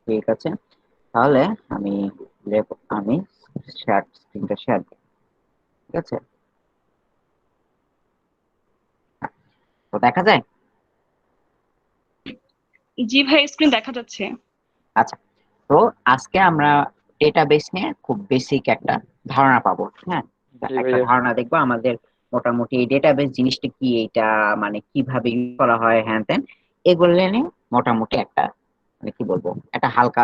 ঠিক আছে, তাহলে আমি আমি স্ক্রিনটা শেয়ার দিই। ঠিক আছে, তো দেখা যায়। জি ভাই, স্ক্রিন দেখা যাচ্ছে। আচ্ছা, তো আজকে আমরা ডেটাবেস নিয়ে খুব বেসিক একটা ধারণা পাবো। হ্যাঁ, জি একটা ভাইয়া। ধারণা দেখবো আমাদের মোটামুটি এই ডেটাবেস জিনিসটা কি, এটা মানে কিভাবে ইউজ করা হয়, হ্যান ত্যান এগুলো নিয়ে মোটামুটি একটা মানে কি বলবো একটা হালকা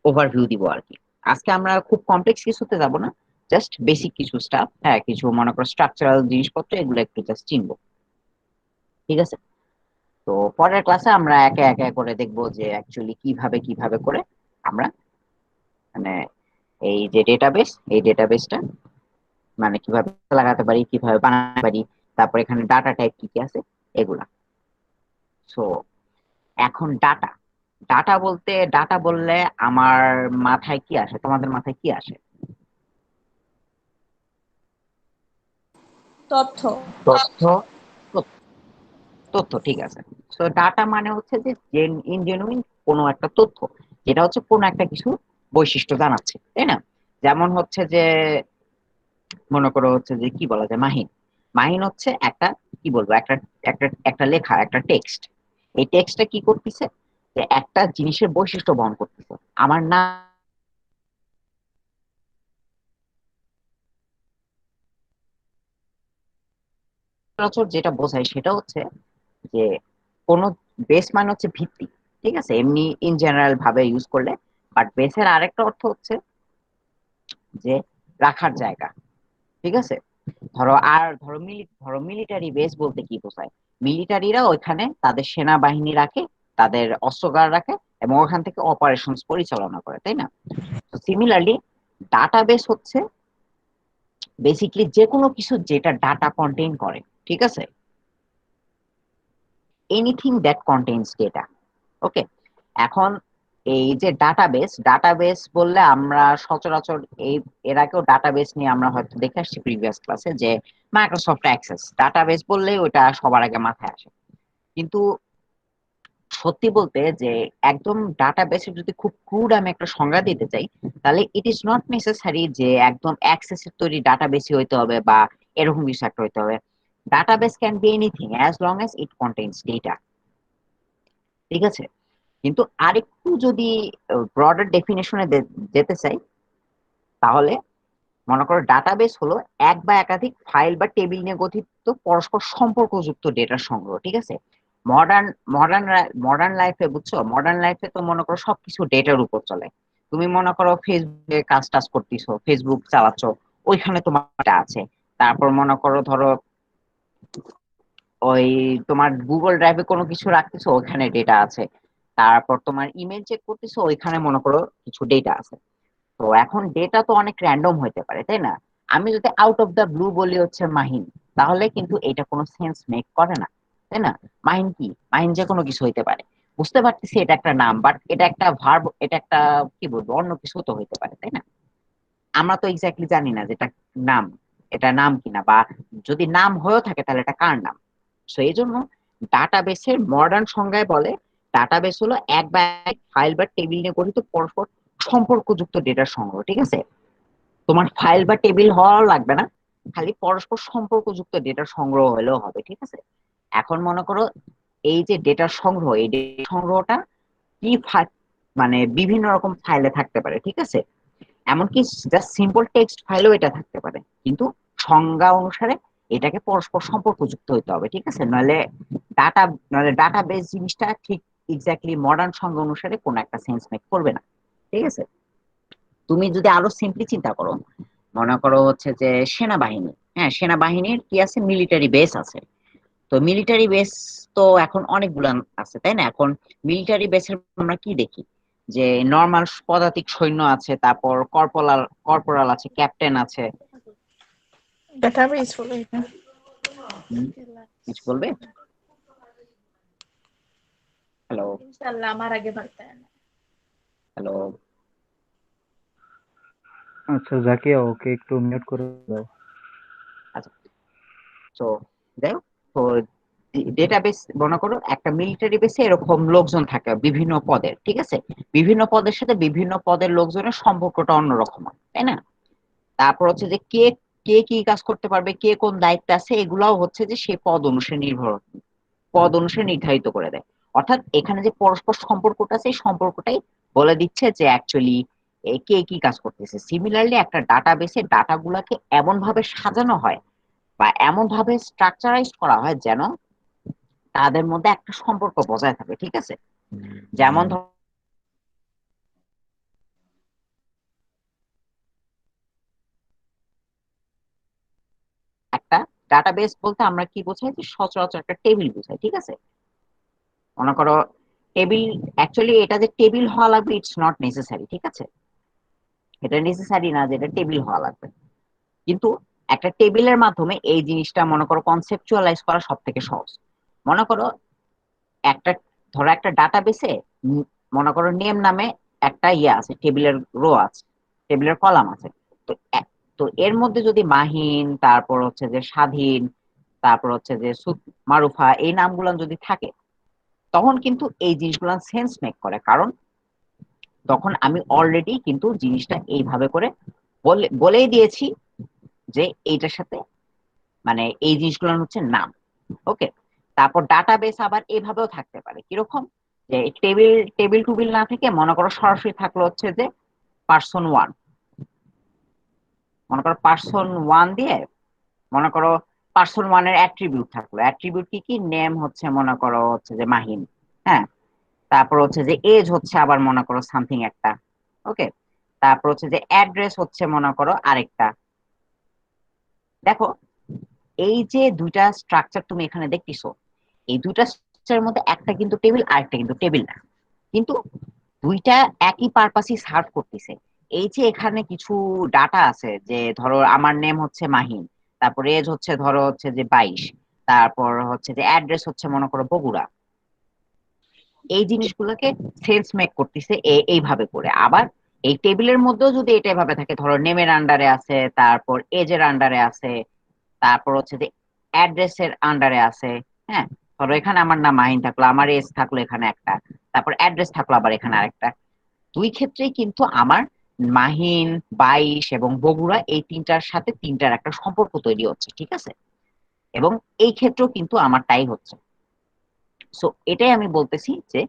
ওভারভিউ দিব আর কি। আজকে আমরা খুব কমপ্লেক্স কিছুতে যাব না, জাস্ট বেসিক কিছু স্টাফ, হ্যাঁ কিছু মনে করো স্ট্রাকচারাল জিনিসপত্র, এগুলো একটু জাস্ট চিনবো। ঠিক আছে, তো পরের ক্লাসে আমরা একে একে করে দেখবো যে অ্যাকচুয়ালি কিভাবে কিভাবে করে আমরা মানে এই যে ডেটাবেস, এই ডেটাবেসটা মানে কিভাবে লাগাতে পারি, কিভাবে বানাতে পারি, তারপর এখানে ডাটা টাইপ কি কি আছে এগুলা। সো এখন ডাটা, ডাটা বলতে ডাটা বললে আমার মাথায় কি আসে, তোমাদের মাথায় কি আসে? তথ্য। তথ্য। তথ্য, তথ্য, ঠিক আছে। তো ডাটা মানে হচ্ছে যে ইনজেনুইন কোনো একটা তথ্য, যেটা হচ্ছে কোনো একটা কিছু বৈশিষ্ট্য জানাচ্ছে, তাই না? যেমন হচ্ছে যে মনে করো হচ্ছে যে কি বলা যায়, মাহিন। মাহিন হচ্ছে একটা কি বলবো একটা একটা একটা লেখা, একটা টেক্সট। এই টেক্সটটা কি করতেছে, যে একটা জিনিসের বৈশিষ্ট্য বহন করতেছে। আমার নাম সচরাচর যেটা বোঝায় সেটা হচ্ছে যে কোন বেস মানে হচ্ছে ভিত্তি, ঠিক আছে, এমনি ইন জেনারেল ভাবে ইউজ করলে। বাট বেসের আরেকটা অর্থ হচ্ছে যে রাখার জায়গা। ঠিক আছে, ধরো মিলিটারি বেস বলতে কি বোঝায়, মিলিটারিরা ওইখানে তাদের সেনাবাহিনী রাখে, তাদের অস্ত্রাগার রাখে এবং ওখান থেকে অপারেশন পরিচালনা করে, তাই না? তো সিমিলারলি ডাটাবেস হচ্ছে বেসিক্যালি যে কোনো কিছু যেটা ডাটা কন্টেইন করে। ঠিক আছে, এনিথিং দ্যাট কন্টেইনস ডেটা। ওকে, এখন এই যে ডাটাবেস, ডাটাবেস বললে আমরা সচরাচর এই এর আগেও ডাটাবেস নিয়ে আমরা হয়তো দেখে আসছি প্রিভিয়াস ক্লাসে, যে মাইক্রোসফট অ্যাক্সেস ডাটাবেস বললে ওটা সবার আগে মাথায় আসে। কিন্তু সত্যি বলতে যে একদম ডাটাবেসের যদি খুব ক্রুড আমি একটা সংজ্ঞা দিতে চাই, তাহলে ইট ইজ নট নেসেসারি যে একদম অ্যাক্সেসের তৈরি ডাটাবেসই হইতে হবে বা এরকম কিছু একটা হইতে হবে। Database can be anything as long as it contains data. ঠিক আছে, কিন্তু আরেকটু যদি ব্রডার ডেফিনেশনে যেতে চাই, তাহলে মনে করো ডাটাবেস হলো এক বা একাধিক ফাইল বা টেবিল নিয়ে গঠিত পরস্পর সম্পর্কযুক্ত ডেটার সংগ্রহ। ঠিক আছে, মডার্ন মডার্ন মডার্ন লাইফে বুঝছো, মডার্ন লাইফে তো মনে করো সবকিছু ডেটার উপর চলে। তুমি মনে করো ফেসবুকে কাজ টাজ করতেছো, ফেসবুক চালাচ্ছ, ওইখানে তোমার data আছে। তারপর মনে করো ধরো ওই তোমার গুগল ড্রাইভে কোনো কিছু রাখতেছো, ওইখানে ডেটা আছে। তারপর তোমার ইমেল চেক করতেছো, ওইখানে মনে করো কিছু ডেটা আছে। তো এখন ডেটা তো অনেক র্যান্ডম হইতে পারে, তাই না? আমি যদি আউট অফ দ্য ব্লু বলি হচ্ছে মাহিন, তাহলে কিন্তু এটা কোনো সেন্স মেক করে না, তাই না? মাহিন কি, মাহিন যে কোনো কিছু হইতে পারে, বুঝতে পারতেছি এটা একটা নাম, বাট এটা একটা ভার্ব, এটা একটা কি বলবো অন্য কিছু তো হইতে পারে, তাই না? আমরা তো এক্স্যাক্টলি জানি না যেটা নাম, এটা নাম কিনা, বা যদি নাম হয়েও থাকে তাহলে এটা কার নাম। সো এই জন্য ডাটাবেসের মডার্ন সংজ্ঞায় বলে ডাটাবেস হলো এক বা এক ফাইল বা টেবিল নিয়ে গঠিত পরস্পর সম্পর্কযুক্ত ডেটার সংগ্রহ। ঠিক আছে, তোমার ফাইল বা টেবিল হওয়াও লাগবে না, খালি পরস্পর সম্পর্কযুক্ত ডেটার সংগ্রহ হলেও হবে। ঠিক আছে, এখন মনে করো এই যে ডেটার সংগ্রহ, এই ডেটা সংগ্রহটা কি মানে বিভিন্ন রকম ফাইলে থাকতে পারে। ঠিক আছে, এমনকি জাস্ট সিম্পল টেক্সট ফাইলেও এটা থাকতে পারে, কিন্তু সংজ্ঞা অনুসারে এটাকে পরস্পর সম্পর্কযুক্ত হতে হবে। ঠিক আছে, ডাটা নাহলে ডাটা বেস জিনিসটা ঠিক এক্স্যাক্টলি মডার্ন সংজ্ঞা অনুসারে কোন একটা সেন্স মেক করবে না। ঠিক আছে, তুমি যদি আরো সিম্পলি চিন্তা করো, মনে করো হচ্ছে যে সেনাবাহিনী, হ্যাঁ সেনাবাহিনীর কি আছে, মিলিটারি বেস আছে। তো মিলিটারি বেস তো এখন অনেকগুলো আছে, তাই না? এখন মিলিটারি বেসের আমরা কি দেখি, যে নর্মাল পদাতিক সৈন্য আছে, তারপর কর্পোরাল কর্পোরাল আছে, ক্যাপ্টেন আছে। database বলে এটা। হুম, কিছু বলবে? হ্যালো? ইনশাআল্লাহ আমার আগে বার্তা হ্যালো? আচ্ছা জাকিয়া, ওকে একটু মিউট করে দাও। আচ্ছা, তো যাই হোক, তো ডেটাবেস মনে করো একটা মিলিটারি বেসে এরকম লোকজন থাকে বিভিন্ন পদের, ঠিক আছে? বিভিন্ন পদের সাথে বিভিন্ন পদের লোকজনের সম্পর্কটা অন্যরকম হয়, তাই না? তারপর হচ্ছে যে কে কে কি কাজ করতে পারবে, কে কোন দায়িত্বে আছে, এগুলাও হচ্ছে যে সে পদ অনুসারে নির্ধারিত করে দেয়। অর্থাৎ এখানে যে পরস্পর সম্পর্কটা আছে এই সম্পর্কটাই বলে দিচ্ছে যে অ্যাকচুয়ালি কে কি কাজ করতেছে। সিমিলারলি একটা ডাটাবেসে ডাটাগুলোকে এমন ভাবে সাজানো হয় বা এমন ভাবে স্ট্রাকচারাইজ করা হয় যেন তাদের মধ্যে একটা সম্পর্ক বজায় থাকে, ঠিক আছে? যেমন একটা ডাটাবেস বলতে আমরা কি বোঝাই, যে সচরাচর একটা টেবিল বোঝাই, ঠিক আছে? মনে করো টেবিল, অ্যাকচুয়ালি এটা যে টেবিল হওয়া লাগবে ইটস নট নেসেসারি, ঠিক আছে? এটা নেসেসারি না যে এটা টেবিল হওয়া লাগবে, কিন্তু একটা টেবিলের মাধ্যমে এই জিনিসটা মনে করো কনসেপচুয়ালাইজ করা সব থেকে সহজ। মনে করো একটা, ধরো একটা ডাটাবেসে মনে করো নেম নামে একটা ইয়ে আছে, টেবিলের রো আছে, টেবিলের কলাম আছে। তো তো এর মধ্যে যদি মাহিন, তারপর হচ্ছে যে স্বাধীন, তারপর হচ্ছে যে মারুফা, এই নামগুলো যদি থাকে, তখন কিন্তু এই জিনিসগুলো সেন্স মেক করে, কারণ তখন আমি অলরেডি কিন্তু জিনিসটা এইভাবে করে বলেই দিয়েছি যে এইটার সাথে মানে এই জিনিসগুলো হচ্ছে নাম। ওকে, তারপর ডাটাবেস আবার এভাবেও থাকতে পারে, কিরকম, যে টেবিল টেবিল টুবিল না থেকে মনে করো সরাসরি থাকলো হচ্ছে যে পার্সন ওয়ান। মনে করো পার্সন ওয়ান দিয়ে মনে করো পার্সন ওয়ানের অ্যাট্রিবিউট থাকলো, অ্যাট্রিবিউট কি কি, নেম হচ্ছে মনে করো হচ্ছে যে মাহিন, হ্যাঁ, তারপর হচ্ছে যে এজ হচ্ছে আবার মনে করো সামথিং একটা, ওকে, তারপর হচ্ছে যে অ্যাড্রেস হচ্ছে মনে করো আরেকটা। দেখো এই যে দুইটা স্ট্রাকচার তুমি এখানে দেখতেছো, এই দুইটা স্ট্রাকচারের মধ্যে একটা কিন্তু টেবিল, আরেকটা কিন্তু টেবিল না, কিন্তু দুইটা একই পারপাসই সার্ভ করতেছে। এই যে এখানে কিছু ডাটা আছে, যে ধরো আমার নেম হচ্ছে মাহিন, তারপর এজ হচ্ছে ধরো হচ্ছে যে 22, তারপর হচ্ছে যে অ্যাড্রেস হচ্ছে মনে করো বগুড়া, এই জিনিসগুলোকে সেন্স মেক করতেছে এইভাবে করে। আবার এই টেবিলের মধ্যেও যদি এটা এভাবে থাকে, ধরো নেমের আন্ডারে আছে, তারপর এজের আন্ডারে আছে, তারপর হচ্ছে যে অ্যাড্রেসের আন্ডারে আছে, হ্যাঁ, ধরো এখানে আমার নাম মাহিন থাকলো, আমার এজ থাকলো এখানে একটা, তারপর অ্যাড্রেস থাকলো আবার এখানে আরেকটা। দুই ক্ষেত্রেই কিন্তু আমার মাহিন, 22 এবং বগুড়া এই তিনটার সাথে তিনটার একটা সম্পর্ক তৈরি হচ্ছে, ঠিক আছে? এবং এই ক্ষেত্রেও কিন্তু আমার তাই হচ্ছে। সো এটাই আমি বলতেছি যে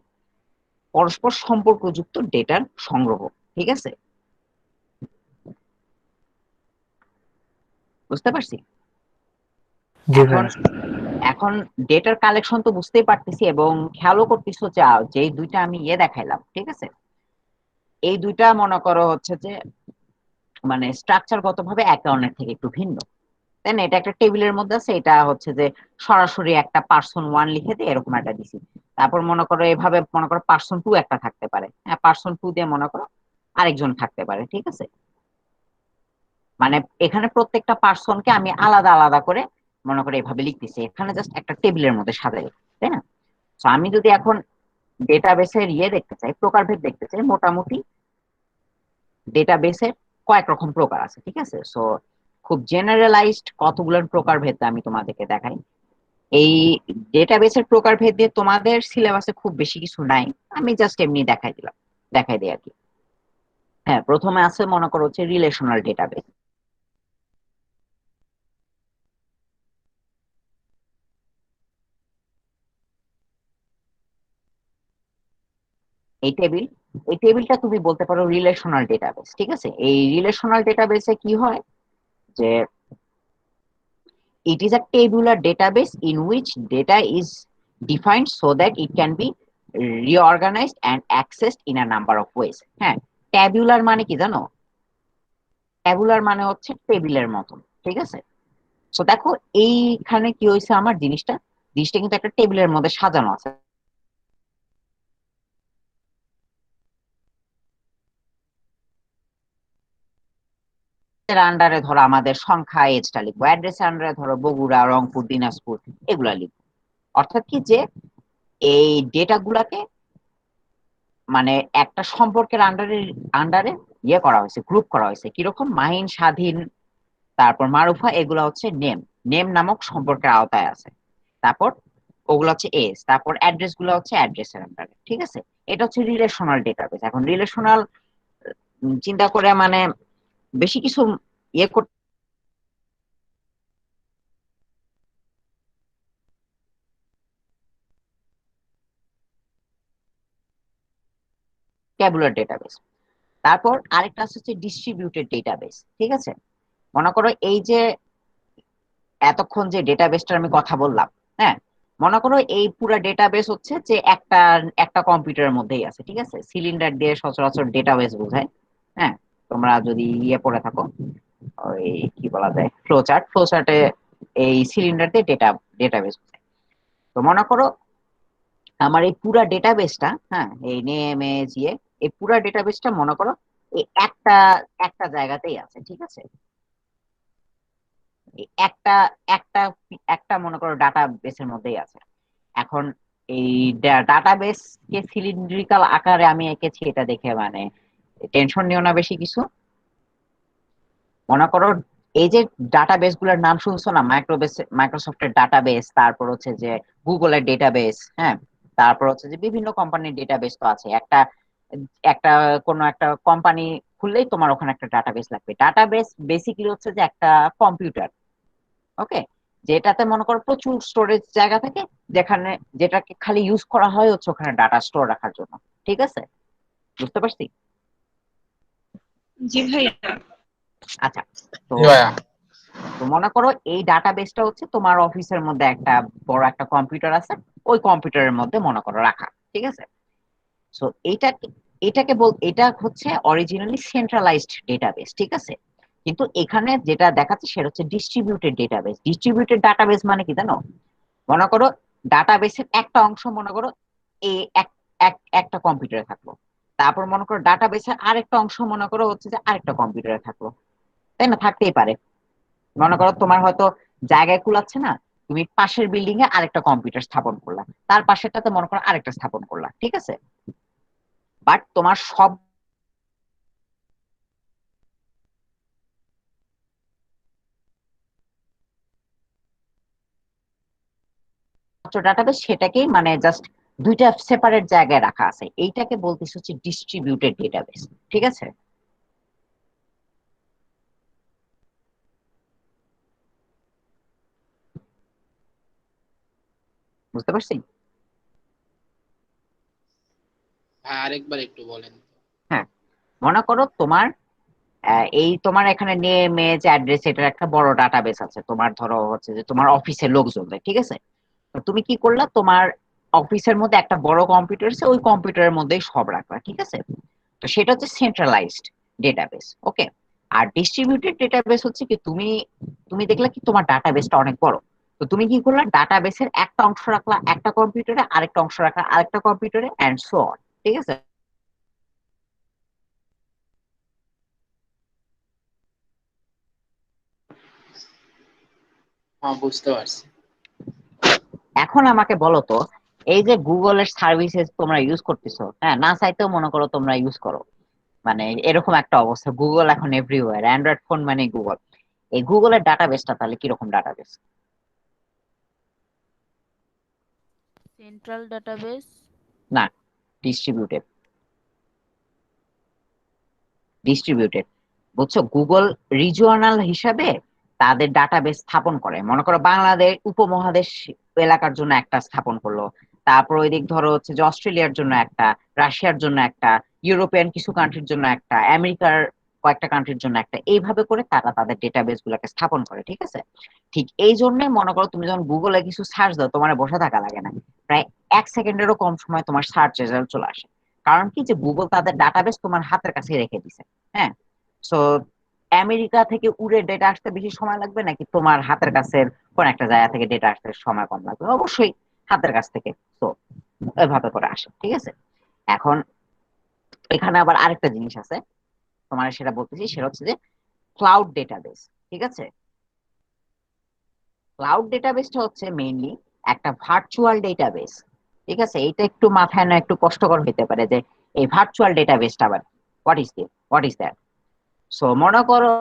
পরস্পর সম্পর্কযুক্ত ডেটার সংগ্রহ, ঠিক আছে? বুঝতে পারছি? জি এখন ভাইয়া। এখন ডেটার কালেকশন তো বুঝতেই পারতেছি, এবং খেয়ালও করতেছো যে যে দুইটা আমি দেখাইলাম, ঠিক আছে, এই দুইটা মনে করো হচ্ছে যে মানে স্ট্রাকচার গত ভাবে একে অন্যের থেকে একটু ভিন্ন, তাই না? এটা একটা টেবিলের মধ্যে আছে, এটা হচ্ছে যে সরাসরি একটা পার্সন ওয়ান লিখে দিয়ে এরকম একটা দিছি। তারপর মনে করো এভাবে মনে করো পার্সন টু একটা থাকতে পারে, হ্যাঁ, পার্সন টু দিয়ে মনে করো আরেকজন থাকতে পারে, ঠিক আছে? মানে এখানে প্রত্যেকটা পার্সনকে আমি আলাদা আলাদা করে মনে করে এভাবে লিখতেছি, এখানে জাস্ট একটা টেবিলের মধ্যে সাজাই, তাই না? তো আমি যদি এখন ডেটাবেসের দেখতে চাই, প্রকারভেদ দেখতে চাই, মোটামুটি ডেটাবেসের কয়েক রকম প্রকার আছে, ঠিক আছে? সো খুব জেনারেলাইজড কতগুলো প্রকারভেদ আমি তোমাদেরকে দেখাই। এই ডেটাবেসের প্রকারভেদ দিয়ে তোমাদের সিলেবাসে খুব বেশি কিছু নাই, আমি জাস্ট এমনি দেখাই দিই আর কি। হ্যাঁ, প্রথমে আছে মনে করো হচ্ছে রিলেশনাল ডেটাবেস। এই টেবিল, এই টেবিলটা তুমি বলতে পারো রিলেশনাল ডেটাবেস, ঠিক আছে? এই রিলেশনাল ডেটাবেসে কি হয়, যে it is a tabular database in which data is defined so that it can be reorganized and accessed in a number of ways। হ্যাঁ, ট্যাবুলার মানে কি জানো? ট্যাবুলার মানে হচ্ছে টেবিলের মতো, ঠিক আছে? তো দেখো এইখানে কি হয়েছে, আমার জিনিসটা জিনিসটা কিন্তু একটা টেবিলের মধ্যে সাজানো আছে। আন্ডারে ধরো আমাদের সংখ্যা এজটা লিখবো, অ্যাড্রেসের আন্ডারে ধরো বগুড়া, রংপুর, দিনাজপুর, এগুলা লিখবো। অর্থাৎ কি, যে এই ডেটা গুলাকে মানে একটা সম্পর্কের আন্ডারে আন্ডারে করা হয়েছে, গ্রুপ করা হয়েছে, কিরকম, মাহিন, স্বাধীন, তারপর মারুফা, এগুলা হচ্ছে নেম, নেম নামক সম্পর্কের আওতায় আছে। তারপর ওগুলো হচ্ছে এস, তারপর অ্যাড্রেস গুলো হচ্ছে অ্যাড্রেসের আন্ডারে, ঠিক আছে। এটা হচ্ছে রিলেশনাল ডেটাবেস। এখন রিলেশনাল চিন্তা করে মানে বেশি কিছু ইয়ে করতে, ট্যাবুলার ডেটাবেস। তারপর আরেকটা আছে হচ্ছে ডিস্ট্রিবিউটেড ডেটাবেস, ঠিক আছে। মনে করো এই যে এতক্ষণ যে ডেটাবেসটার আমি কথা বললাম, হ্যাঁ, মনে করো এই পুরো ডেটাবেস হচ্ছে যে একটা একটা কম্পিউটারের মধ্যেই আছে, ঠিক আছে। সিলিন্ডার দিয়ে সচরাচর ডেটাবেস বোঝায়, হ্যাঁ। তোমরা যদি ইয়ে পড়ে থাকো, ওই কি বলা যায়, ফ্লো চার্টে এই সিলিন্ডার দিয়ে ডেটাবেস বোঝায়। তো মনে করো আমার এই পুরা ডেটাবেসটা, হ্যাঁ, এই নেম এজ ইয়ে, এই পুরা ডেটাবেসটা মনে করো এই একটা একটা জায়গাতেই আছে, ঠিক আছে। এই একটা একটা একটা মনে করো ডাটা বেসের মধ্যেই আছে। এখন এই ডাটাবেস কে সিলিন্ড্রিক্যাল আকারে আমি এঁকেছি, এটা দেখে মানে টেনশন নিও না বেশি কিছু। মনে করো এই যে ডাটাবেস গুলোর নাম শুনছো না, মাইক্রোসফটের ডাটাবেস, তারপর হচ্ছে যে গুগলের ডেটাবেস, হ্যাঁ, তারপর হচ্ছে যে বিভিন্ন কোম্পানির ডেটাবেস তো আছে। একটা একটা কোনো একটা কোম্পানি খুললেই তোমার ওখানে একটা ডাটাবেস লাগবে। ডাটাবেস বেসিক্যালি হচ্ছে যে একটা কম্পিউটার, ওকে, যেটাতে মনে করো প্রচুর স্টোরেজ জায়গা থাকে, যেখানে যেটাকে খালি ইউজ করা হয় হচ্ছে ওখানে ডাটা স্টোর রাখার জন্য, ঠিক আছে। বুঝতে পারছি? জি ভাইয়া। আচ্ছা, তো জি ভাইয়া। তো মনে করো এই ডাটাবেসটা হচ্ছে তোমার অফিসের মধ্যে একটা বড় একটা কম্পিউটার আছে, ওই কম্পিউটারের মধ্যে মনে করো রাখা, ঠিক আছে। সো এটা হচ্ছে অরিজিনালি সেন্ট্রালাইজড ডেটাবেস, ঠিক আছে। কিন্তু এখানে যেটা দেখাচ্ছে সেটা হচ্ছে ডিস্ট্রিবিউটেড ডেটাবেস। ডিস্ট্রিবিউটেড ডাটাবেস মানে কি জানো? মনে করো ডাটাবেসের একটা অংশ মনে করো এই একটা কম্পিউটারে থাকলো, তারপর মনে করো ডাটাবেসের আরেকটা অংশ মনে করো হচ্ছে যে আরেকটা কম্পিউটারে থাকলো, তাই না? থাকতেই পারে। মনে করো তোমার হয়তো জায়গায় কুলাচ্ছে না, তুমি পাশের বিল্ডিং এ আরেকটা কম্পিউটার স্থাপন করলা, তার পাশেরটাতে মনে করো আরেকটা স্থাপন করলা, ঠিক আছে। বাট তোমার সব ডাটাবেস সেটাকেই মানে জাস্ট দুইটা সেপারেট জায়গায় রাখা আছে, এইটাকে বলতেছে হচ্ছে ডিস্ট্রিবিউটেড ডেটাবেস, ঠিক আছে। বুঝতে পারছি? ভাই আরেকবার একটু বলেন। হ্যাঁ, মনে করো তোমার এই তোমার এখানে নেম এজ অ্যাড্রেস এটার একটা বড় ডাটাবেস আছে, তোমার ধরো হচ্ছে যে তোমার অফিসের লোকজনদের, ঠিক আছে। তো তুমি কি করলা, তোমার অফিসের মধ্যে একটা বড় কম্পিউটার আছে, ওই কম্পিউটারের মধ্যেই সব রাখলা, ঠিক আছে। তো সেটা হচ্ছে সেন্ট্রালাইজড ডেটাবেস, ওকে। আর ডিস্ট্রিবিউটেড ডেটাবেস হচ্ছে কি, তুমি তুমি দেখলা কি তোমার ডাটাবেসটা অনেক বড়, তো তুমি কি করলা, ডাটাবেসের একটা অংশ রাখলা একটা কম্পিউটারে, আরেকটা অংশ রাখলা আরেকটা কম্পিউটারে, এন্ড সো অন, ঠিক আছে। হ্যাঁ, বুঝতে পারছি। এখন আমাকে বলো তো, এই যে গুগলের সার্ভিসেস তোমরা ইউজ করতেছো, হ্যাঁ, না চাইতেও মনে করো তোমরা ইউজ করো, মানে এরকম একটা অবস্থা, গুগল এখন এভরিওয়্যার, অ্যান্ড্রয়েড ফোন মানে গুগল। এই গুগলের ডাটাবেসটা তাহলে কিরকম ডাটাবেস? Central database. না, ডিস্ট্রিবিউটেড। ডিস্ট্রিবিউটেড, বুঝছো? গুগল রিজিওনাল হিসাবে তাদের ডাটাবেস স্থাপন করে। মনে করো বাংলাদেশ উপমহাদেশ এলাকার জন্য একটা স্থাপন করলো, তারপর ওইদিক ধরো হচ্ছে যে অস্ট্রেলিয়ার জন্য একটা, রাশিয়ার জন্য একটা, ইউরোপিয়ান কিছু কান্ট্রির জন্য একটা, আমেরিকার কয়েকটা কান্ট্রির জন্য একটা, এইভাবে করে তারা তাদের ডেটাবেস গুলোকে স্থাপন করে, ঠিক আছে। ঠিক এই জন্য মনে করো তুমি যখন গুগলে কিছু সার্চ দাও, তোমার বসে থাকা লাগে না, প্রায় 1 সেকেন্ডেরও কম সময় তোমার সার্চ রেজাল্ট চলে আসে। কারণ কি, যে গুগল তাদের ডাটাবেস তোমার হাতের কাছে রেখে দিছে, হ্যাঁ। সো আমেরিকা থেকে উড়ে ডেটা আসতে বেশি সময় লাগবে নাকি তোমার হাতের কাছের কোন একটা জায়গা থেকে ডেটা আসতে সময় কম লাগবে? অবশ্যই হাতের কাছ থেকে। তো এভাবে করে আসে, ঠিক আছে। এখন এখানে আবার আরেকটা জিনিস আছে, তোমার সেটা বলতেছি, সেটা হচ্ছে যে ক্লাউড ডেটাবেস, ঠিক আছে। ক্লাউড ডেটাবেসটা হচ্ছে মেইনলি একটা ভার্চুয়াল ডেটাবেস, ঠিক আছে। এইটা একটু মাথায় না একটু কষ্টকর হইতে পারে যে এই ভার্চুয়াল ডেটাবেসটা আবার হোয়াট ইজ দ্যাট। সো মনে করো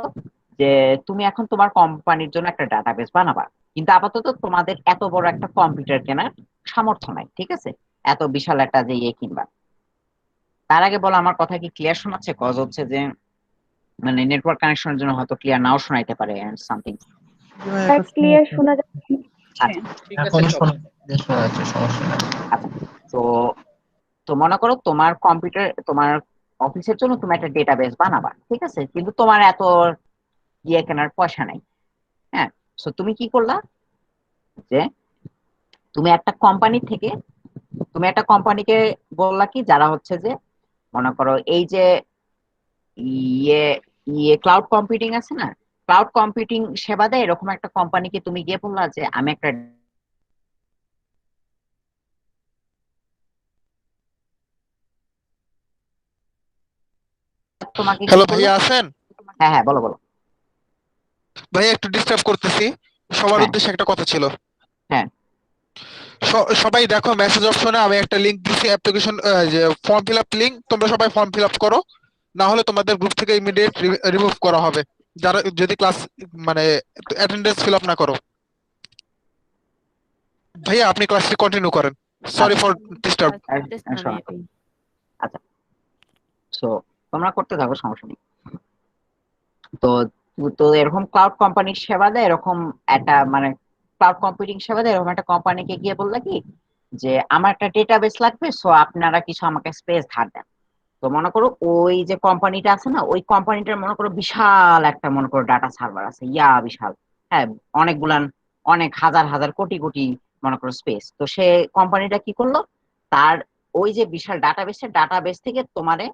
যে তুমি এখন তোমার কোম্পানির জন্য একটা ডাটাবেস বানাবা, কিন্তু আপাতত তোমাদের এত বড় একটা কম্পিউটার কেনার সামর্থ্য নাই, ঠিক আছে? এত বিশাল একটা যে ইয়ে কিনবা। তার আগে বলো, আমার কথা কি ক্লিয়ার শোনাচ্ছে? কজ হচ্ছে যে মানে নেটওয়ার্ক কানেকশনের জন্য হয়তো ক্লিয়ার নাও শোনাইতে পারে এন্ড সামথিং। ভাই স্যার এখন ক্লিয়ার শোনা শোনা যাচ্ছে। আচ্ছা ঠিক আছে এখন চলো। শোনা যাচ্ছে, সমস্যা নেই। আচ্ছা। তো তো মনে করো তোমার কম্পিউটার, তোমার অফিসের জন্য তুমি একটা ডেটাবেস বানাবা, ঠিক আছে? কিন্তু তোমার এত ইয়ে কেনার পয়সা নাই। হ্যাঁ। তো তুমি কি করলা, যে তুমি একটা কোম্পানি থেকে, তুমি একটা কোম্পানিকে বললা কি, যারা হচ্ছে যে মনে করো এই যে ইয়ে ইয়ে ক্লাউড কম্পিউটিং আছে না, ক্লাউড কম্পিউটিং সেবা দেয় এরকম একটা কোম্পানিকে তুমি গিয়ে বললা যে আমি একটা, তোমাকে কি হ্যালো করলো? ভাইয়া আছেন? হ্যাঁ হ্যাঁ, বলো বলো। ভাইয়া একটু ডিস্টার্ব করতেছি। সবার হ্যাঁ উদ্দেশ্যে একটা কথা ছিল। হ্যাঁ সবাই দেখো মেসেজ অপশনে আমি একটা লিংক দিছি, অ্যাপ্লিকেশন যে ফর্ম ফিল আপ লিংক, তোমরা সবাই ফর্ম ফিল আপ করো, না হলে তোমাদের গ্রুপ থেকে ইমিডিয়েট রিমুভ করা হবে যারা যদি ক্লাস মানে অ্যাটেন্ডেন্স ফিল আপ না করো। ভাইয়া আপনি ক্লাসটি কন্টিনিউ করেন, সরি আচ্ছা। For disturb. শোনো, আচ্ছা। তো তোমরা করতে থাকো, সমস্যা নেই। তো তো এরকম ক্লাউড কোম্পানির সেবা দেয় এরকম একটা, মানে ক্লাউড কম্পিউটিং সেবা দেয় এরকম একটা কোম্পানিকে গিয়ে বললে কি, যে আমার একটা ডেটাবেস লাগবে, সো আপনারা কিছু আমাকে স্পেস ধার দেন। তো মনে করো ওই যে কোম্পানিটা আছে না, ওই কোম্পানিটার মনে করো বিশাল একটা মনে করো ডাটা সার্ভার আছে, ইয়া বিশাল। হ্যাঁ, অনেকগুলান, অনেক হাজার হাজার কোটি কোটি মনে করো স্পেস। তো সে কোম্পানিটা কি করলো, তার ওই যে বিশাল ডাটাবেস থেকে তোমারে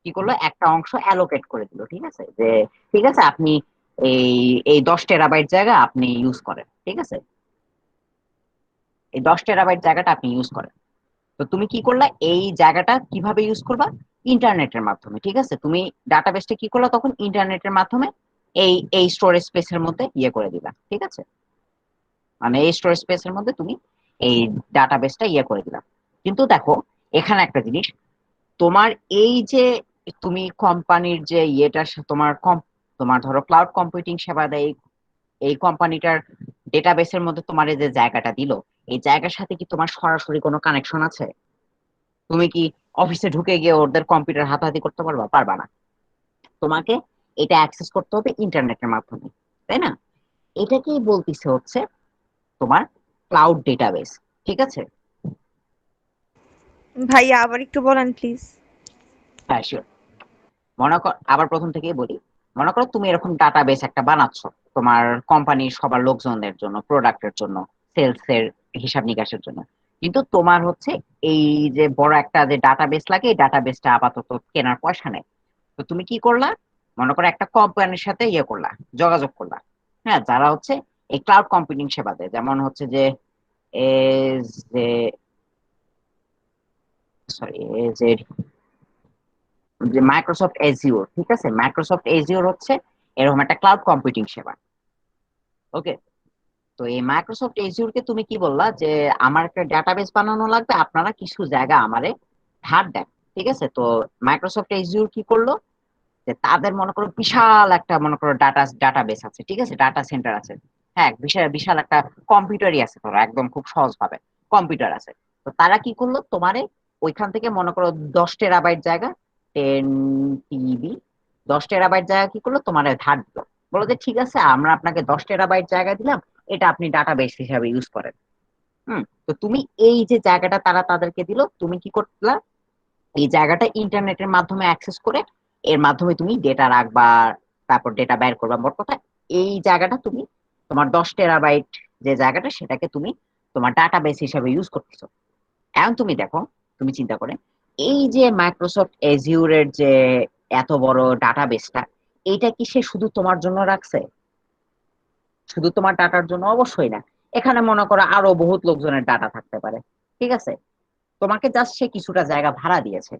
কি করলো, একটা অংশ অ্যালোকেট করে দিল, ঠিক আছে? যে ঠিক আছে, আপনি এই এই 10 টেরাবাইট জায়গা আপনি ইউজ করেন, ঠিক আছে? এই 10 টেরাবাইট জায়গাটা আপনি ইউজ করেন। তো তুমি কি করলা, এই জায়গাটা কিভাবে ইউজ করবা? ইন্টারনেটের মাধ্যমে, ঠিক আছে? তুমি ডাটাবেসটা কি করলা তখন, ইন্টারনেটের মাধ্যমে এই এই স্টোরেজ স্পেসের মধ্যে ইয়ে করে দিবা, ঠিক আছে? মানে এই স্টোরেজ স্পেসের মধ্যে তুমি এই ডাটাবেসটা ইয়ে করে দিলা। কিন্তু দেখো, এখানে একটা জিনিস, তোমার এই যে তুমি কোম্পানির যে ইয়েটা তোমার তোমার ধরো ক্লাউড কম্পিউটিং সেবা দেয় এই কোম্পানিটার ডেটাবেসের মধ্যে তোমার এই যে জায়গাটা দিল, এই জায়গার সাথে কি তোমার সরাসরি কোনো কানেকশন আছে? তুমি কি অফিসে ঢুকে গিয়ে ওদের কম্পিউটার হাতাহাতি করতে পারবা? পারবা না। তোমাকে এটা অ্যাক্সেস করতে হবে ইন্টারনেটের মাধ্যমে, তাই না? এটাকেই বলতেছে হচ্ছে তোমার ক্লাউড ডেটাবেস, ঠিক আছে? ভাইয়া আবার একটু বলেন প্লিজ। হ্যাঁ শিওর। মনে কর, আবার প্রথম থেকেই বলি, মনে করো তুমি এরকম ডাটাবেস একটা বানাচ্ছ তোমার কোম্পানির সবার লোকজনদের জন্য, প্রোডাক্টের জন্য, সেলস এর হিসাব নিকাশের জন্য। কিন্তু তোমার হচ্ছে এই যে বড় একটা যে ডাটাবেস লাগে, এই ডাটাবেসটা আপাতত কেনার পয়সা নেই। তো তুমি কি করলা, মনে করো একটা কোম্পানির সাথে ইয়ে করলা, যোগাযোগ করলা। হ্যাঁ, যারা হচ্ছে এই ক্লাউড কম্পিউটিং সেবা দেয়, যেমন হচ্ছে যে এজ যে সরি যে যে মাইক্রোসফট এজিওর, ঠিক আছে? মাইক্রোসফট এজিওর হচ্ছে এরকম একটা ক্লাউড কম্পিউটিং সেবা। ওকে। তো এই মাইক্রোসফট এজিওর কে তুমি কি বললা, যে আমার একটা ডাটাবেস বানানো লাগবে, আপনারা কিছু জায়গা আমারে ধার দেন, ঠিক আছে? তো মাইক্রোসফট এজিওর কি করলো, যে তাদের মনে করো বিশাল একটা মনে করো ডাটাবেস আছে, ঠিক আছে? ডাটা সেন্টার আছে। হ্যাঁ, বিশাল বিশাল একটা কম্পিউটারই আছে, ধরো একদম খুব সহজ ভাবে কম্পিউটার আছে। তো তারা কি করলো, তোমারে ওইখান থেকে মনে করো 10 টেরাবাইট জায়গা, 10 টিবি, 10 টেরাবাইট জায়গা কি করলো, তোমার ধার দিল। বলো যে ঠিক আছে, আমরা আপনাকে 10 টেরাবাইট জায়গা দিলাম, এটা আপনি ডাটাবেস হিসাবে ইউজ করেন। তো তুমি এই যে জায়গাটা তারা তাদেরকে দিল, তুমি কি করলা, এই জায়গাটা ইন্টারনেটের মাধ্যমে অ্যাক্সেস করে এর মাধ্যমে তুমি ডেটা রাখবা, তারপর ডেটা বের করবা। মোট কথা, এই জায়গাটা তুমি তোমার 10 টেরাবাইট যে জায়গাটা, সেটাকে তুমি তোমার ডাটাবেস হিসাবে ইউজ করতেছো। এখন তুমি দেখো, তুমি চিন্তা করে, এই যে মাইক্রোসফট এজিউরের যে এত বড় ডাটাবেসটা, এইটা কি সে শুধু তোমার জন্য রাখছে? শুধু তোমার ডাটার জন্য? অবশ্যই না। এখানে মনে করো আরো বহুত লোকজনের ডাটা থাকতে পারে, ঠিক আছে? তোমাকে জাস্ট সে কিছুটা জায়গা ভাড়া দিয়েছে,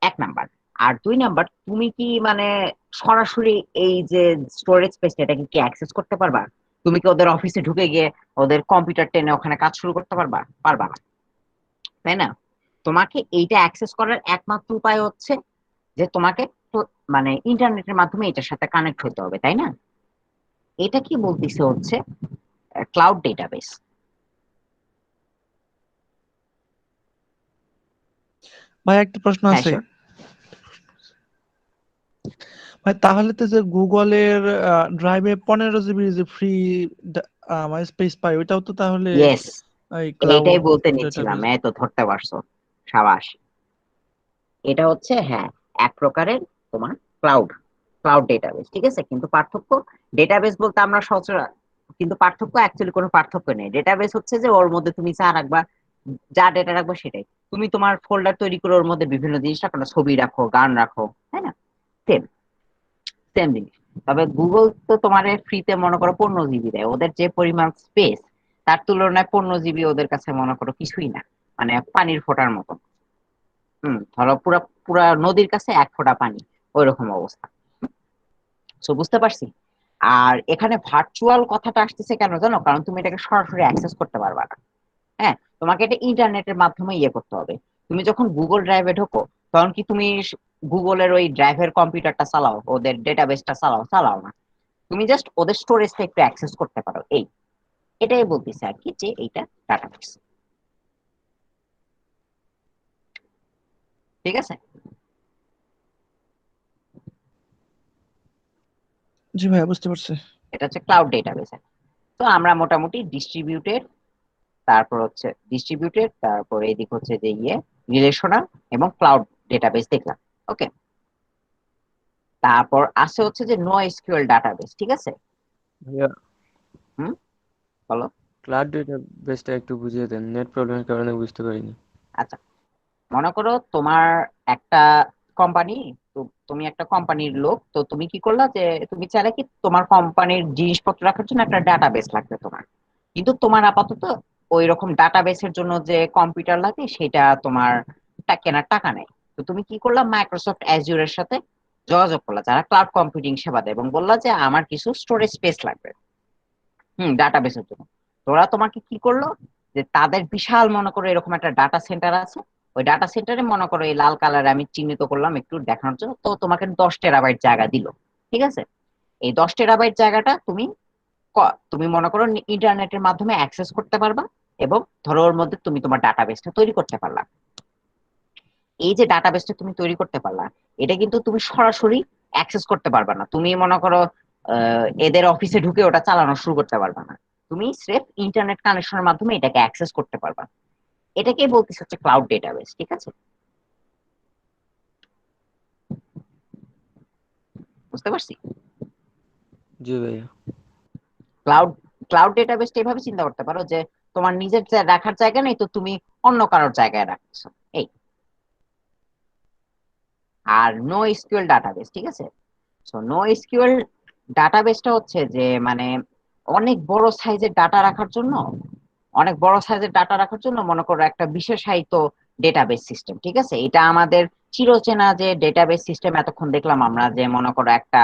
1 নাম্বার। আর 2 নাম্বার, তুমি কি মানে সরাসরি এই যে স্টোরেজ স্পেসটা, এটা কি অ্যাক্সেস করতে পারবা? তুমি কি ওদের অফিসে ঢুকে গিয়ে ওদের কম্পিউটার টেনে ওখানে কাজ শুরু করতে পারবা? পারবা না, তাই না? তোমাকে এইটা অ্যাক্সেস করার একমাত্র উপায় হচ্ছে যে তোমাকে মানে ইন্টারনেটের মাধ্যমে এটার সাথে কানেক্ট হতে হবে, তাই না? এটা কি বলতেছে হচ্ছে ক্লাউড ডেটাবেস। ভাই একটা প্রশ্ন হ্যাঁ, আছে। sure. ভাই তাহলে তো যে গুগলের ড্রাইভে 15 GB যে ফ্রি স্পেস পাই, ওইটাও তো তাহলে ইয়েস, এই ক্লাউড এইটাই বলতে নিচ্ছিলাম, ডেটাবেস। এই তো ধরতে পারছো, সাবাস। এটা হচ্ছে হ্যাঁ এক প্রকারের তোমার ক্লাউড ক্লাউড ডেটাবেস, ঠিক আছে। কিন্তু পার্থক্য, ডেটাবেস বলতে আমরা সচরাচর, কিন্তু পার্থক্য অ্যাকচুয়ালি কোনো পার্থক্য নেই। ডেটাবেস হচ্ছে যে ওর মধ্যে তুমি যা রাখবা, যা ডেটা রাখবো সেটাই। তুমি তোমার ফোল্ডার তৈরি করে ওর মধ্যে বিভিন্ন জিনিস রাখো না, ছবি রাখো, গান রাখো, তাই না? সেম সেম জিনিস। তবে গুগল তো তোমার ফ্রিতে মনে করো 15 GB দেয়, ওদের যে পরিমাণ স্পেস তার তুলনায় 15 GB ওদের কাছে মনে করো কিছুই না, মানে পানির ফোঁটার মতো। ধরো পুরা পুরা নদীর কাছে এক ফোঁটা পানি, ওইরকম অবস্থা। সো বুঝতে পারছি। আর এখানে ভার্চুয়াল কথাটা আসতেছে কেন জানো? কারণ তুমি এটাকে সরাসরি অ্যাক্সেস করতে পারবা না। হ্যাঁ, তোমাকে এটা ইন্টারনেটের মাধ্যমে ইয়ে করতে হবে। তুমি যখন গুগল ড্রাইভে ঢোকো, তখন কি তুমি গুগলের ওই ড্রাইভের কম্পিউটারটা চালাও, ওদের ডেটাবেসটা চালাও? চালাও না। তুমি জাস্ট ওদের স্টোরেজটা একটু অ্যাক্সেস করতে পারো, এটাই বলতেছে আর কি, যে এইটা ডাটাবেস। ঠিক আছে। জি ভাই, বুঝতে পারছি। এটা হচ্ছে ক্লাউড ডেটাবেস। তো আমরা মোটামুটি ডিস্ট্রিবিউটেড, তারপর এদিক হচ্ছে যে রিলেশনাল এবং ক্লাউড ডেটাবেস দেখলাম। ওকে, তারপর আছে হচ্ছে যে নো এসকিউএল ডাটাবেস, ঠিক আছে। ভাইয়া, হুম, বলো। ক্লাউড ডেটাবেসটা একটু বুঝিয়ে দেন, নেট প্রবলেমের কারণে বুঝতে পারিনি। আচ্ছা, মনে করো তোমার একটা কোম্পানি, তো তুমি একটা কোম্পানির লোক, তো তুমি কি করলা যে তুমি চাইলে কি তোমার কোম্পানির জিনিসপত্র রাখার জন্য একটা ডাটাবেস লাগবে তোমার, কিন্তু তোমার আপাতত ওই রকম ডাটাবেসের জন্য যে কম্পিউটার লাগে সেটা তোমার কেনার টাকা নেই। তো তুমি কি করলা, মাইক্রোসফট অ্যাজুরের সাথে যোগাযোগ করলা, যারা ক্লাউড কম্পিউটিং সেবা দেয়, এবং বললা যে আমার কিছু স্টোরেজ স্পেস লাগবে ডাটাবেসের জন্য। তো ওরা তোমাকে কি করলো, যে তাদের বিশাল মনে করো এরকম একটা ডাটা সেন্টার আছে, ওই ডাটা সেন্টারে মনে করো এই লাল কালারে আমি চিহ্নিত করলাম একটু দেখানোর জন্য, তো তোমাকে 10 টেরাবাইট জায়গা দিল, ঠিক আছে। এই 10 টেরাবাইট জায়গাটা তুমি মনে করো ইন্টারনেটের মাধ্যমে অ্যাক্সেস করতে পারবা, এবং ধরো ওর মধ্যে তুমি তোমার ডাটাবেসটা তৈরি করতে পারলা। এই যে ডাটাবেসটা তুমি তৈরি করতে পারলা, এটা কিন্তু তুমি সরাসরি অ্যাক্সেস করতে পারবা না। তুমি মনে করো এদের অফিসে ঢুকে ওটা চালানো শুরু করতে পারবা না। তুমি স্রেফ ইন্টারনেট কানেকশনের মাধ্যমে এটাকে অ্যাক্সেস করতে পারবা। এটাকেই বলতেছে হচ্ছে ক্লাউড ডেটাবেস, ঠিক আছে। বুঝতে পারছি। জি ভাইয়া। ক্লাউড ক্লাউড ডেটাবেসটা এভাবে চিন্তা করতে পারো যে তোমার নিজের রাখার জায়গা নেই, তো তুমি অন্য কারোর জায়গায় রাখছো, এই। আর নো এসকিউএল ডাটাবেস, ঠিক আছে। সো নো এসকিউএল ডাটাবেসটা হচ্ছে যে মানে অনেক বড় সাইজের ডাটা রাখার জন্য মনে করো একটা বিশেষায়িত ডেটাবেস সিস্টেম, ঠিক আছে। এটা আমাদের চিরচেনা যে ডেটাবেস সিস্টেম এতক্ষণ দেখলাম আমরা, যে মনে করো একটা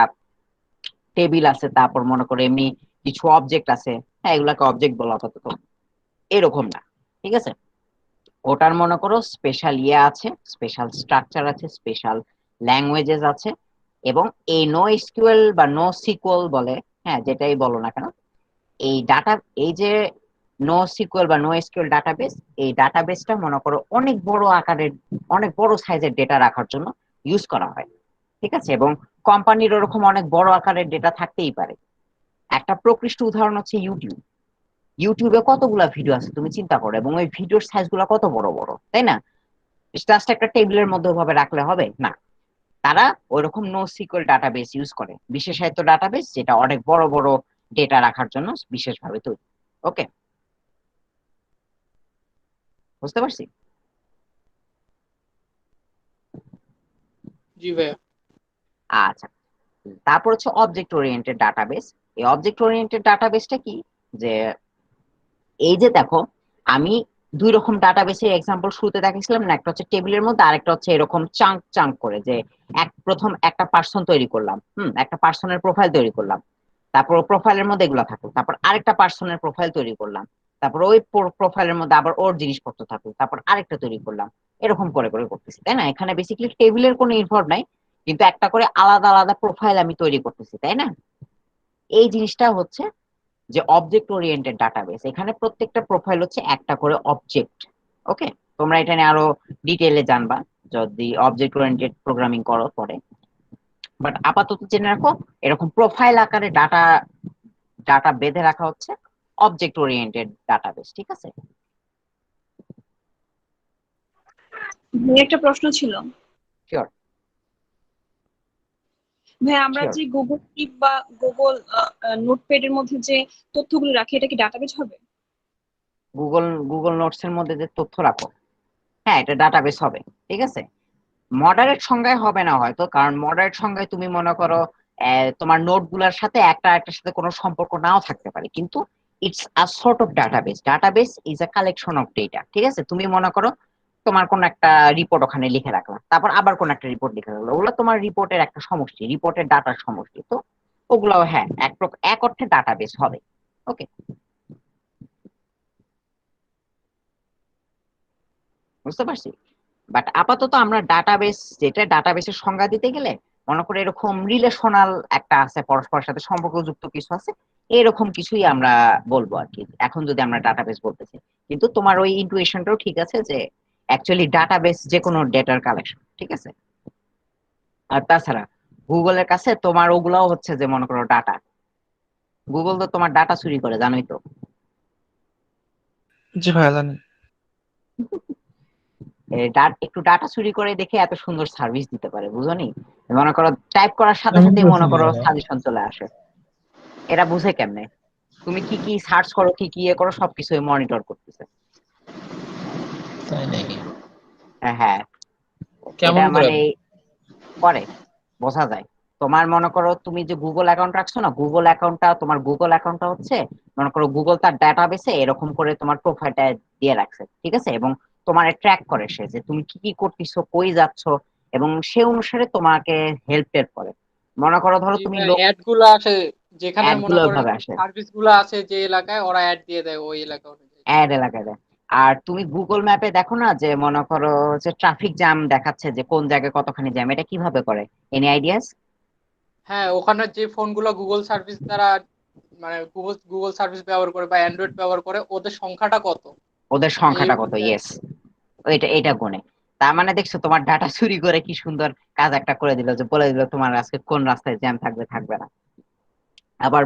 টেবিল আছে, তারপর মনে করো এমনি কিছু অবজেক্ট আছে, হ্যাঁ এগুলাকে অবজেক্ট বলা হতো, তো এরকম না, ঠিক আছে। ওটার মনে করো স্পেশাল আছে, স্পেশাল স্ট্রাকচার আছে, স্পেশাল ল্যাঙ্গুয়েজেস আছে, এবং এই নো এসকিউএল বা নো সিকুয়েল বলে, হ্যাঁ যেটাই বলো না কেন, এই ডাটা, এই যে নো সিকুয়েল বা নো এসকিউএল ডাটাবেস, এই ডাটাবেসটা মনে করো অনেক বড় আকারের, অনেক বড় সাইজের ডেটা রাখার জন্য ইউজ করা হয়, ঠিক আছে। এবং কোম্পানির ওরকম অনেক বড় আকারের ডেটা থাকতেই পারে। একটা প্রকৃষ্ট উদাহরণ হচ্ছে ইউটিউবে কতগুলা ভিডিও আছে তুমি চিন্তা করো, এবং ওই ভিডিওর সাইজ গুলা কত বড় বড়, তাই না? জাস্ট একটা টেবিলের মধ্যে ওভাবে রাখলে হবে না, তারা ওইরকম নো সিকুয়েল ডাটাবেস ইউজ করে, বিশেষায়িত ডাটাবেস যেটা অনেক বড় বড় ডেটা রাখার জন্য বিশেষভাবে তৈরি। ওকে, বুঝতে পারছি। জি ভাইয়া। আচ্ছা, তারপর হচ্ছে অবজেক্ট ওরিয়েন্টেড ডাটাবেস। এই অবজেক্ট ওরিয়েন্টেড ডাটাবেসটা কি, যে এই যে দেখো, আমি দুই রকম ডাটাবেসের এক্সাম্পল শুরুতে দেখাইছিলাম না, একটা হচ্ছে টেবিলের মধ্যে, আরেকটা হচ্ছে এরকম চাঙ্ক চাঙ্ক করে, যে প্রথম একটা পার্সন তৈরি করলাম, একটা পার্সনের প্রোফাইল তৈরি করলাম, তারপর প্রোফাইলের মধ্যে এগুলো থাকলো, তারপর আরেকটা পার্সনের প্রোফাইল তৈরি করলাম, তারপর ওই প্রোফাইলের মধ্যে আবার ওর জিনিসপত্র থাকলো, তারপর আরেকটা তৈরি করলাম, এরকম করে করে করতেছি, তাই না? এখানে বেসিক্যালি টেবিলের কোনো ইনভলভ নাই, কিন্তু একটা করে আলাদা আলাদা প্রোফাইল আমি তৈরি করতেছি, তাই না? এই জিনিসটা হচ্ছে যে অবজেক্ট ওরিয়েন্টেড ডাটাবেস, এখানে প্রত্যেকটা প্রোফাইল হচ্ছে একটা করে অবজেক্ট। ওকে, তোমরা এটা নিয়ে আরো ডিটেইলে জানবা যদি অবজেক্ট ওরিয়েন্টেড প্রোগ্রামিং করো পরে, বাট আপাতত জেনে রাখো এরকম প্রোফাইল আকারে ডাটা ডাটা বেঁধে রাখা হচ্ছে অবজেক্ট ওরিয়েন্টেড ডাটাবেস, ঠিক আছে? ভাই একটা প্রশ্ন ছিল। শিওর ভাই আমরা শিওর। যে গুগল কিপ বা গুগল নোটপ্যাড এর মধ্যে যে তথ্যগুলো রাখি এটা কি ডাটাবেস হবে? গুগল গুগল নোটস এর মধ্যে যে তথ্য রাখো, হ্যাঁ এটা ডাটাবেস হবে, ঠিক আছে। মডারেট সংজ্ঞায় হবে না হয়তো, কারণ মডারেট সংজ্ঞায় তুমি মনে করো তোমার নোট গুলার সাথে একটা একটার সাথে কোনো সম্পর্ক নাও থাকতে পারে, কিন্তু it's a sort of database. Database is a collection of data, ঠিক আছে। তুমি মনে করো তোমার কোন একটা রিপোর্ট ওখানে লিখে রাখলা, তারপর আবার কোন একটা রিপোর্ট লিখে রাখলো, ওগুলো তোমার রিপোর্টের একটা সমষ্টি, রিপোর্টের ডাটার সমষ্টি। তো ওগুলাও হ্যাঁ এক অর্থে ডাটাবেস হবে। ওকে, বুঝতে পারছি। বাট আপাতত আমরা ডাটাবেস, যেটা ডাটাবেসের সংজ্ঞা দিতে গেলে মনে করে এরকম রিলেশনাল একটা আছে, পরস্পরের সাথে সম্পর্কযুক্ত কিছু আছে, এরকম কিছুই আমরা বলবো আর কি এখন যদি আমরা ডাটাবেস বলতেছি। কিন্তু তোমার ওই ইন্টুইশনটাও ঠিক আছে যে অ্যাকচুয়ালি ডাটাবেস যে কোনো ডেটার কালেকশন, ঠিক আছে। আর তাছাড়া গুগলের কাছে তোমার ওগুলাও হচ্ছে যে মনে করো ডাটা, গুগল তো তোমার ডাটা চুরি করে জানোই তো। জি ভাইয়া জানি। একটু ডাটা চুরি করে দেখে এত সুন্দর সার্ভিস দিতে পারে, বুঝোনি? মনে করো টাইপ করার সাথে কেমন সাথেই করে মনে চুরি করো করে? সাজেশন চলে আসে। এরা বুঝে কেমনে তুমি কি কি সার্চ করো, কি কি ইয়ে করো, সবকিছু মনিটর করতেছে। তাই নাকি? হ্যাঁ হ্যাঁ, এটা কেমন করে? মানে করে বোঝা যায়। তোমার মনে করো তুমি যে গুগল অ্যাকাউন্ট রাখছো না, গুগল অ্যাকাউন্টটা হচ্ছে মনে করো গুগল তার ডাটাবেসে এরকম করে তোমার প্রোফাইলটা দিয়ে রাখছে, ঠিক আছে। এবং তোমার ট্র্যাক করে সে যে তুমি কি কি করতেছো, কই যাচ্ছ, এবং সে অনুসারে তোমাকে হেল্প করে। মনে করো ধরো জি তুমি ভাই, লোক অ্যাড গুলো আসে যেখানে অ্যাড মনে গুলো করেন ওইভাবে আসে, সার্ভিস গুলো আছে যে এলাকায়, ওরা অ্যাড দিয়ে দেয় ওই এলাকা অনুযায়ী। অ্যাড এলাকায় দেয়। আর তুমি গুগল ম্যাপে দেখো না যে মনে করো যে ট্রাফিক জ্যাম দেখাচ্ছে যে কোন জায়গায় কতখানি জ্যাম, এটা কিভাবে করে? Any ideas? হ্যাঁ, ওখানে যে ফোনগুলো গুগল সার্ভিস দ্বারা মানে গুগল সার্ভিস ব্যবহার করে বা অ্যান্ড্রয়েড ব্যবহার করে ওদের সংখ্যাটা কত ওদের এই সংখ্যাটা কত? অনুযায়ী। ইয়েস, এটা গুনে। তার মানে দেখছো তোমার ডাটা চুরি করে কি সুন্দর কাজ একটা করে দিল, যে বলে দিল তোমার আজকে কোন রাস্তায় জ্যাম থাকবে থাকবে না। আবার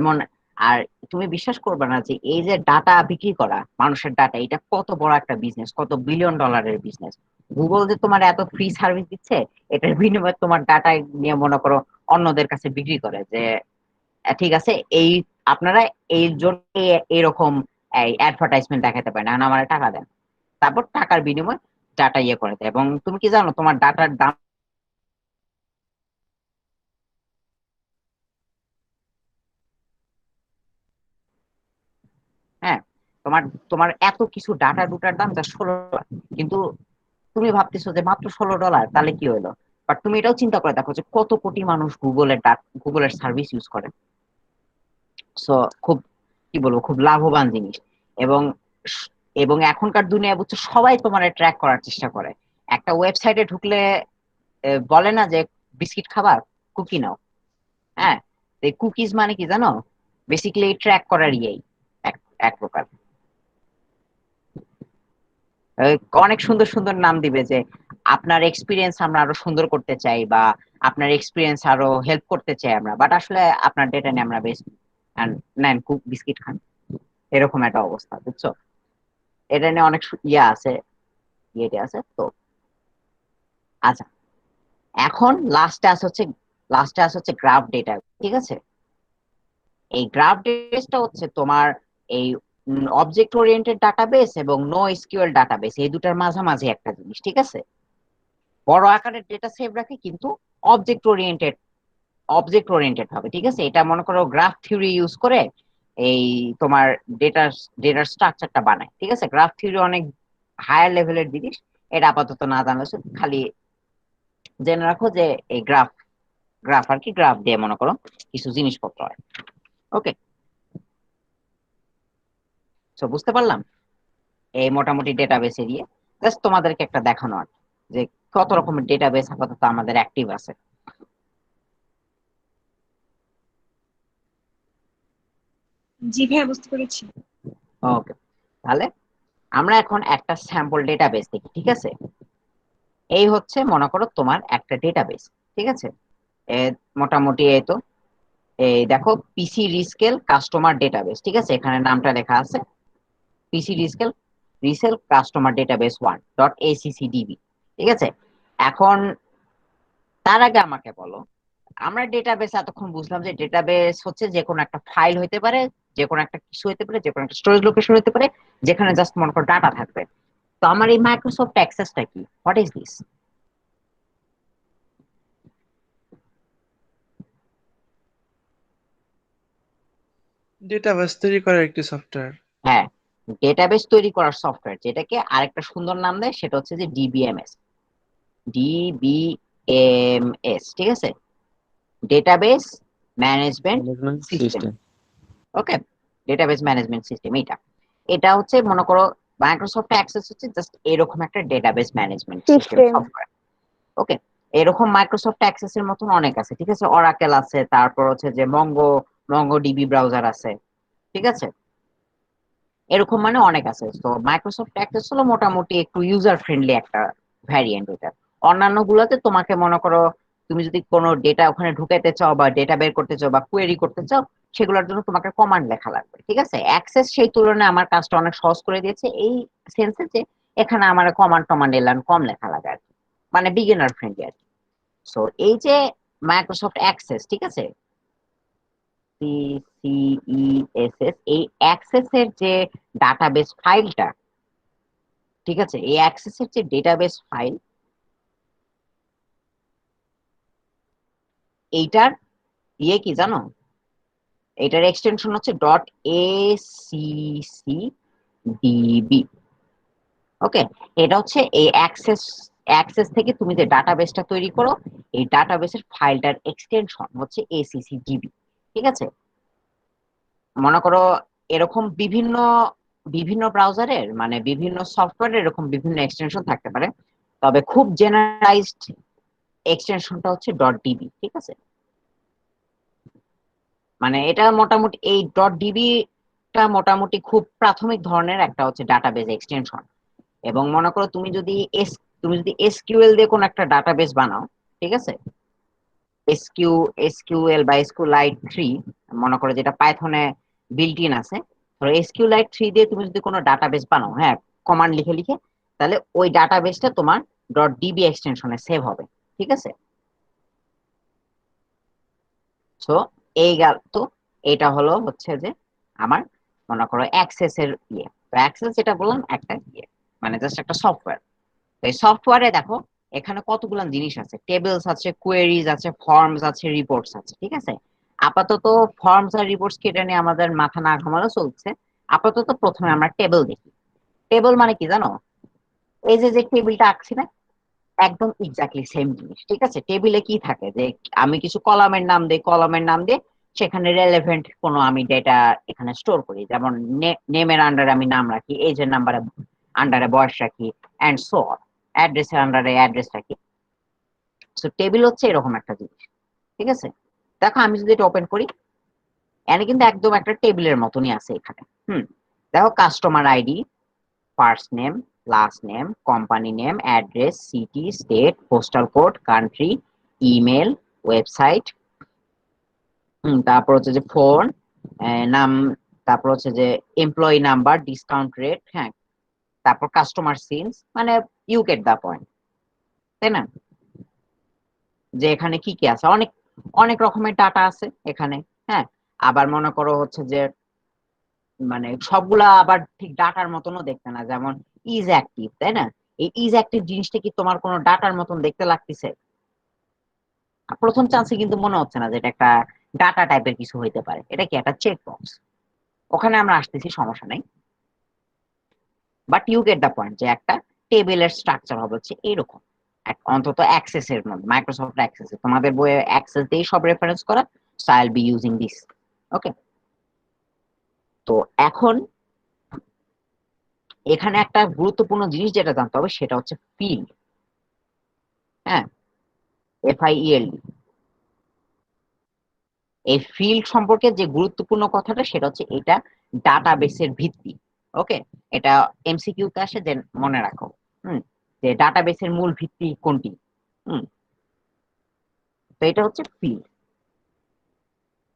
আর তুমি বিশ্বাস করবে না যে এই যে ডাটা বিক্রি করা, মানুষের ডাটা, এটা কত বড় একটা বিজনেস, কত বিলিয়ন ডলারের বিজনেস। গুগল যে তোমার এত ফ্রি সার্ভিস দিচ্ছে, এটার বিনিময়ে তোমার ডাটা নিয়ে মনে করো অন্যদের কাছে বিক্রি করে যে ঠিক আছে এই আপনারা এই জন্য এরকম অ্যাডভার্টাইজমেন্ট দেখাতে পারেন, না আমার টাকা দেন। তারপর টাকার বিনিময়ে ডাটা ইয়ে করে দেয়। এবং তুমি কি জানো তোমার ডাটার দাম, হ্যাঁ তোমার তোমার এত কিছু ডাটা ডুটার দাম যা $16, কিন্তু তুমি ভাবতেছো যে মাত্র $16, তাহলে কি হলো? বাট তুমি এটাও চিন্তা করে দেখো যে কত কোটি মানুষ গুগলের সার্ভিস ইউজ করে। সো খুব কি বলবো, খুব লাভবান জিনিস। এবং এবং এখনকার দুনিয়ায় বুঝছো সবাই তোমার ট্র্যাক করার চেষ্টা করে। একটা ওয়েবসাইটে ঢুকলে বলে না যে বিস্কিট খাবার, কুকি নাও। হ্যাঁ, কুকিজ মানে কি জানো? বেসিক্যালি ট্র্যাক করার ইয়েই এক এক প্রকার। আহ, অনেক সুন্দর সুন্দর নাম দিবে যে আপনার এক্সপিরিয়েন্স আমরা আরো সুন্দর করতে চাই, বা আপনার এক্সপিরিয়েন্স আরো হেল্প করতে চাই আমরা, বাট আসলে আপনার ডেটা নিয়ে আমরা বেশ নেন কুক বিস্কিট খান, এরকম একটা অবস্থা, বুঝছো? এটা নিয়ে অনেক ইয়ে আছে, ইয়েটা আছে তো। আচ্ছা, এখন লাস্টে আছে হচ্ছে গ্রাফ ডেটা, ঠিক আছে। এই গ্রাফ ডেটাবেসটা হচ্ছে তোমার এই অবজেক্ট ওরিয়েন্টেড ডাটাবেস এবং নো এসকিউএল ডাটাবেস, এই দুটার মাঝামাঝি একটা জিনিস, ঠিক আছে। বড় আকারের ডেটা সেভ রাখে কিন্তু অবজেক্ট ওরিয়েন্টেড হবে, ঠিক আছে। এটা মনে করো গ্রাফ থিওরি ইউজ করে এই তোমার ডেটার স্ট্রাকচারটা বানায়, ঠিক আছে। গ্রাফ থিওরি অনেক হায়ার লেভেলের জিনিস, এটা আপাতত না জানলে খালি জেনে রাখো যে এই গ্রাফ গ্রাফ আর কি, গ্রাফ দিয়ে মনে করো কিছু জিনিসপত্র হয়। ওকে, তো বুঝতে পারলাম এই মোটামুটি ডেটাবেস এরিয়া। জাস্ট তোমাদেরকে একটা দেখানো আর কি, যে কত রকমের ডেটাবেস আপাতত আমাদের অ্যাক্টিভ আছে। জি ভাইয়া, বুঝতে পেরেছি। ওকে, তাহলে আমরা এখন একটা স্যাম্পল ডেটাবেস দেখি, ঠিক আছে? এই হচ্ছে মনে করো তোমার একটা ডেটাবেস, ঠিক আছে? এ মোটামুটি এই তো, এই দেখো পিসি রিস্কেল কাস্টমার ডেটাবেস, ঠিক আছে? এখানে নামটা লেখা আছে পিসি রিসেল কাস্টমার ডেটাবেস 1.accdb, ঠিক আছে? এখন তার আগে আমাকে বলো, আমরা ডেটাবেস এতক্ষণ বুঝলাম যে ডেটাবেস হচ্ছে যে কোনো একটা ফাইল হইতে পারে, যে কোনো একটা কিছু হইতে পারে, যে কোনো একটা স্টোরেজ লোকেশন হইতে পারে, যেখানে জাস্ট মনে করো ডাটা থাকবে। তো আমার এই মাইক্রোসফট অ্যাক্সেসটা কি, হোয়াট ইজ দিস? ডেটাবেস তৈরি করার একটি সফটওয়্যার। হ্যাঁ, ডেটাবেস তৈরি করার সফটওয়্যার, যেটাকে আরেকটা সুন্দর নাম দেয় সেটা হচ্ছে যে ডিবিএমএস, ঠিক আছে? Database management management system. System. Okay, database management system এটা হচ্ছে মনে করো মাইক্রোসফট অ্যাক্সেস হচ্ছে জাস্ট এরকম একটা database management system system. Software. Okay, এরকম মাইক্রোসফট অ্যাক্সেস এর মতন অনেক আছে, ঠিক আছে? অরাকেল আছে, তারপর হচ্ছে যে মঙ্গো ডিবি ব্রাউজার আছে, ঠিক আছে? এরকম মানে অনেক আছে। তো মাইক্রোসফট অ্যাক্সেস হলো মোটামুটি একটু ইউজার ফ্রেন্ডলি একটা ভ্যারিয়েন্ট এটা। অন্যান্য গুলোতে তোমাকে মনে করো তুমি যদি কোনো ডেটা ওখানে ঢুকাইতে চাও বা ডেটা বের করতে চাও বা কোয়েরি করতে চাও, সেগুলোর জন্য তোমাকে কমান্ড লেখা লাগবে, ঠিক আছে? অ্যাক্সেস সেই তুলনায় আমার কাজটা অনেক সহজ করে দিয়েছে এই সেন্সে যে এখানে আমার কমান্ড এলান কম লেখা লাগে আর কি, মানে বিগিনার ফ্রেন্ডলি আর কি। সো এই যে মাইক্রোসফট অ্যাক্সেস, ঠিক আছে, সিসিইএসএস, এই অ্যাক্সেস এর যে ডাটাবেস ফাইলটা, ঠিক আছে, এই অ্যাক্সেস এর যে ডেটাবেস ফাইল, এইটার ইয়ে কি জানো? এটার এক্সটেনশন হচ্ছে .accdb। ওকে, এটা হচ্ছে এই অ্যাক্সেস থেকে তুমি যে ডাটাবেসটা তৈরি করো, এই ডাটাবেসের ফাইলটার এক্সটেনশন হচ্ছে accdb, ঠিক আছে? মনে করো এরকম বিভিন্ন বিভিন্ন ব্রাউজারের মানে বিভিন্ন সফটওয়্যারের এরকম বিভিন্ন এক্সটেনশন থাকতে পারে, তবে খুব জেনারেলাইজড এক্সটেনশনটা হচ্ছে .db, ঠিক আছে? মানে এটা মোটামুটি এই .db টা মোটামুটি খুব প্রাথমিক ধরনের একটা হচ্ছে ডাটাবেস এক্সটেনশন। এবং মনে করো তুমি যদি এসকিউএল দিয়ে কোন একটা ডাটাবেস বানাও, ঠিক আছে? এসকিউএল বা এসকিউলাইট 3, মনে করো যেটা পাইথনে বিল্ট ইন আছে, ধরো এসকিউলাইট 3 দিয়ে তুমি যদি কোনো ডাটাবেস বানাও, হ্যাঁ, কমান্ড লিখে লিখে, তাহলে ওই ডাটাবেসটা তোমার .db এক্সটেনশনে সেভ হবে, ঠিক আছে? সো এই গেল তো, এটা হলো হচ্ছে যে আমার মনে করো অ্যাক্সেস এর ইয়ে। তো অ্যাক্সেস যেটা বললাম একটা ইয়ে, মানে জাস্ট একটা সফটওয়্যার। তো এই সফটওয়্যারে দেখো এখানে কতগুলো জিনিস আছে, টেবিলস আছে, কোয়েরিজ আছে, ফর্মস আছে, রিপোর্টস আছে, ঠিক আছে? আপাতত ফর্মস আর রিপোর্টস কেটে নিয়ে আমাদের মাথা না ঘামানো চলছে। আপাতত প্রথমে আমরা টেবিল দেখি। টেবিল মানে কি জানো? এই যে যে টেবিলটা আঁকছি না, একদম এক্স্যাক্টলি সেম জিনিস, ঠিক আছে? টেবিলে কি থাকে যে আমি কিছু কলামের নাম দিয়ে সেখানে রেলেভেন্ট কোনো আমি ডেটা এখানে স্টোর করি, যেমন নেমের আন্ডারে আমি নাম রাখি, এজের নাম্বারে আন্ডারে বয়স রাখি, এন্ড সো অন, অ্যাড্রেসের আন্ডারে অ্যাড্রেস রাখি। তো টেবিল হচ্ছে এরকম একটা জিনিস, ঠিক আছে? দেখো আমি যদি এটা ওপেন করি, এখানে কিন্তু একদম একটা টেবিলের মতনই আছে এখানে। দেখো customer ID, first name, last name, company name, address, city, state, postal code, country, email, website, তারপর হচ্ছে যে ফোন নাম, তারপর হচ্ছে যে এমপ্লয়ি নাম্বার, ডিসকাউন্ট রেট, হ্যাঁ, তারপর কাস্টমার সিনস, মানে ইউ গেট দা পয়েন্ট, তাই না? যে এখানে কি কি আছে, অনেক অনেক রকমের ডাটা আছে এখানে। হ্যাঁ, আবার মনে করো হচ্ছে যে মানে সবগুলা আবার ঠিক ডাটার মতনও দেখতে না, যেমন ইজ অ্যাক্টিভ, তাই না? এই ইজ অ্যাক্টিভ জিনিসটা কি তোমার কোনো ডাটার মতন দেখতে লাগতেছে? প্রথম চান্সে কিন্তু মনে হচ্ছে না যে এটা একটা ডাটা টাইপের কিছু হইতে পারে, এটা কি একটা চেক বক্স। ওখানে আমরা আসতেছি, সমস্যা নাই, but you get the point যে একটা টেবিলের স্ট্রাকচার হবে হচ্ছে এরকম, অন্তত অ্যাক্সেস এর মধ্যে, মাইক্রোসফট অ্যাক্সেস তোমাদের বইয়ে অ্যাক্সেস দিয়ে সব রেফারেন্স করা, so I will be using this. Okay, তো এখন এখানে একটা গুরুত্বপূর্ণ জিনিস যেটা জানতে হবে সেটা হচ্ছে ফিল্ড। হ্যাঁ, FIELD। এই ফিল্ড সম্পর্কে যে গুরুত্বপূর্ণ কথাটা সেটা হচ্ছে এটা ডাটাবেসের ভিত্তি। ওকে, এটা এমসিকিউ তে আসে, যে মনে রাখো যে ডাটাবেসের মূল ভিত্তি কোনটি। হুম তো এটা হচ্ছে ফিল্ড।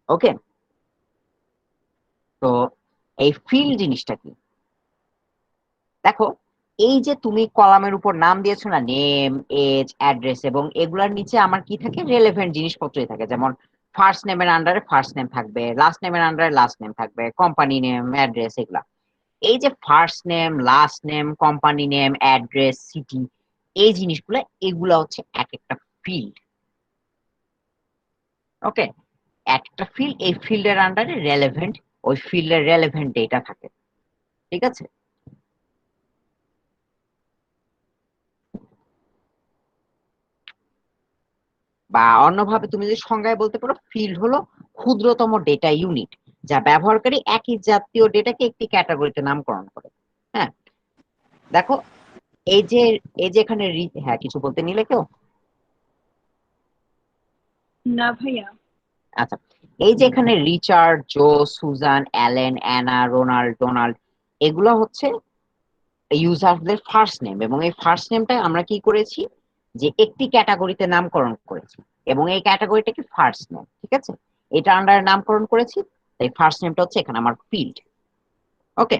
ওকে, তো এই ফিল্ড জিনিসটা কি দেখো, এই যে তুমি কলামের উপর নাম দিয়েছো না, নেম, এজ, অ্যাড্রেস, এবং এগুলার নিচে আমার কি থাকে, রেলেভেন্ট জিনিসপত্রই থাকে। যেমন ফার্স্ট নেমের আন্ডারে ফার্স্ট নেম থাকবে, লাস্ট নেমের আন্ডারে লাস্ট নেম থাকবে, কোম্পানি নেম, অ্যাড্রেস, এগুলা। এই যে first name, last name, company name, address, city, এই জিনিসগুলো, এগুলা হচ্ছে এক একটা ফিল্ড। ওকে, একটা ফিল্ড, এই ফিল্ডের আন্ডারে রেলেভেন্ট, ওই ফিল্ডের রেলেভেন্ট ডেটা থাকে। ঠিক আছে, বা অন্যভাবে তুমি যদি সংজ্ঞায় বলতে পারো, ফিল্ড হলো ক্ষুদ্রতম ডেটা ইউনিট যা ব্যবহারকারী একই জাতীয় ডেটাকে একটি ক্যাটাগরিতে নামকরণ করে। হ্যাঁ, দেখো এই যে এখানে হ্যাঁ, কিছু বলতে নিলে কেউ? না ভাইয়া। আচ্ছা, এই যে এখানে Richard, Joe, Susan, Allen, Anna, Ronald, Donald, এগুলো হচ্ছে ইউজারদের ফার্স্ট নেম, এবং এই ফার্স্ট নেমটা আমরা কি করেছি, যে একটি ক্যাটাগরিতে নামকরণ করেছি, এবং এই ক্যাটাগরিটা কি ফার্স্ট নেম। ঠিক আছে, এটা আন্ডারে নামকরণ করেছি, তাই ফার্স্ট নেমটা হচ্ছে এখানে আমার ফিল্ড। ওকে,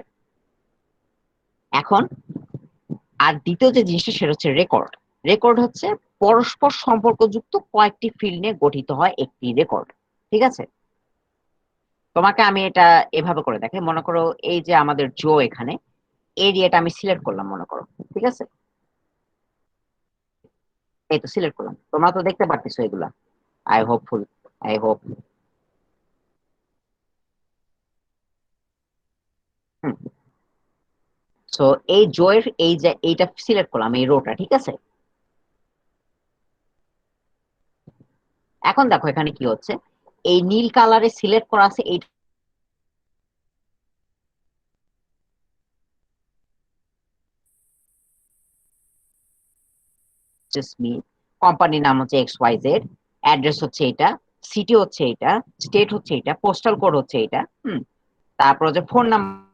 এখন আর দ্বিতীয় যে জিনিসটা সেটা হচ্ছে রেকর্ড। রেকর্ড হচ্ছে পরস্পর সম্পর্কযুক্ত কয়েকটি ফিল্ড নিয়ে গঠিত হয় একটি রেকর্ড। ঠিক আছে, তোমাকে আমি এটা এভাবে করে দেখাই। মনে করো এই যে আমাদের জো, এখানে এরিয়াটা আমি সিলেক্ট করলাম মনে করো। ঠিক আছে, এই তো সিলেক্ট করলাম, তোমরা তো দেখতে পারতেছো এগুলা। I hopeful, I hope. So এই জয়ের এই যে এইটা সিলেক্ট করলাম, এই রোটা। ঠিক আছে, এখন দেখো এখানে কি হচ্ছে, এই নীল কালারে সিলেক্ট করা আছে এই মি, কোম্পানির নাম হচ্ছে এক্স ওয়াই জেড, অ্যাড্রেস হচ্ছে এটা, সিটি হচ্ছে এটা, স্টেট হচ্ছে এটা, পোস্টাল কোড হচ্ছে এটা। তারপর হচ্ছে ফোন নাম্বার।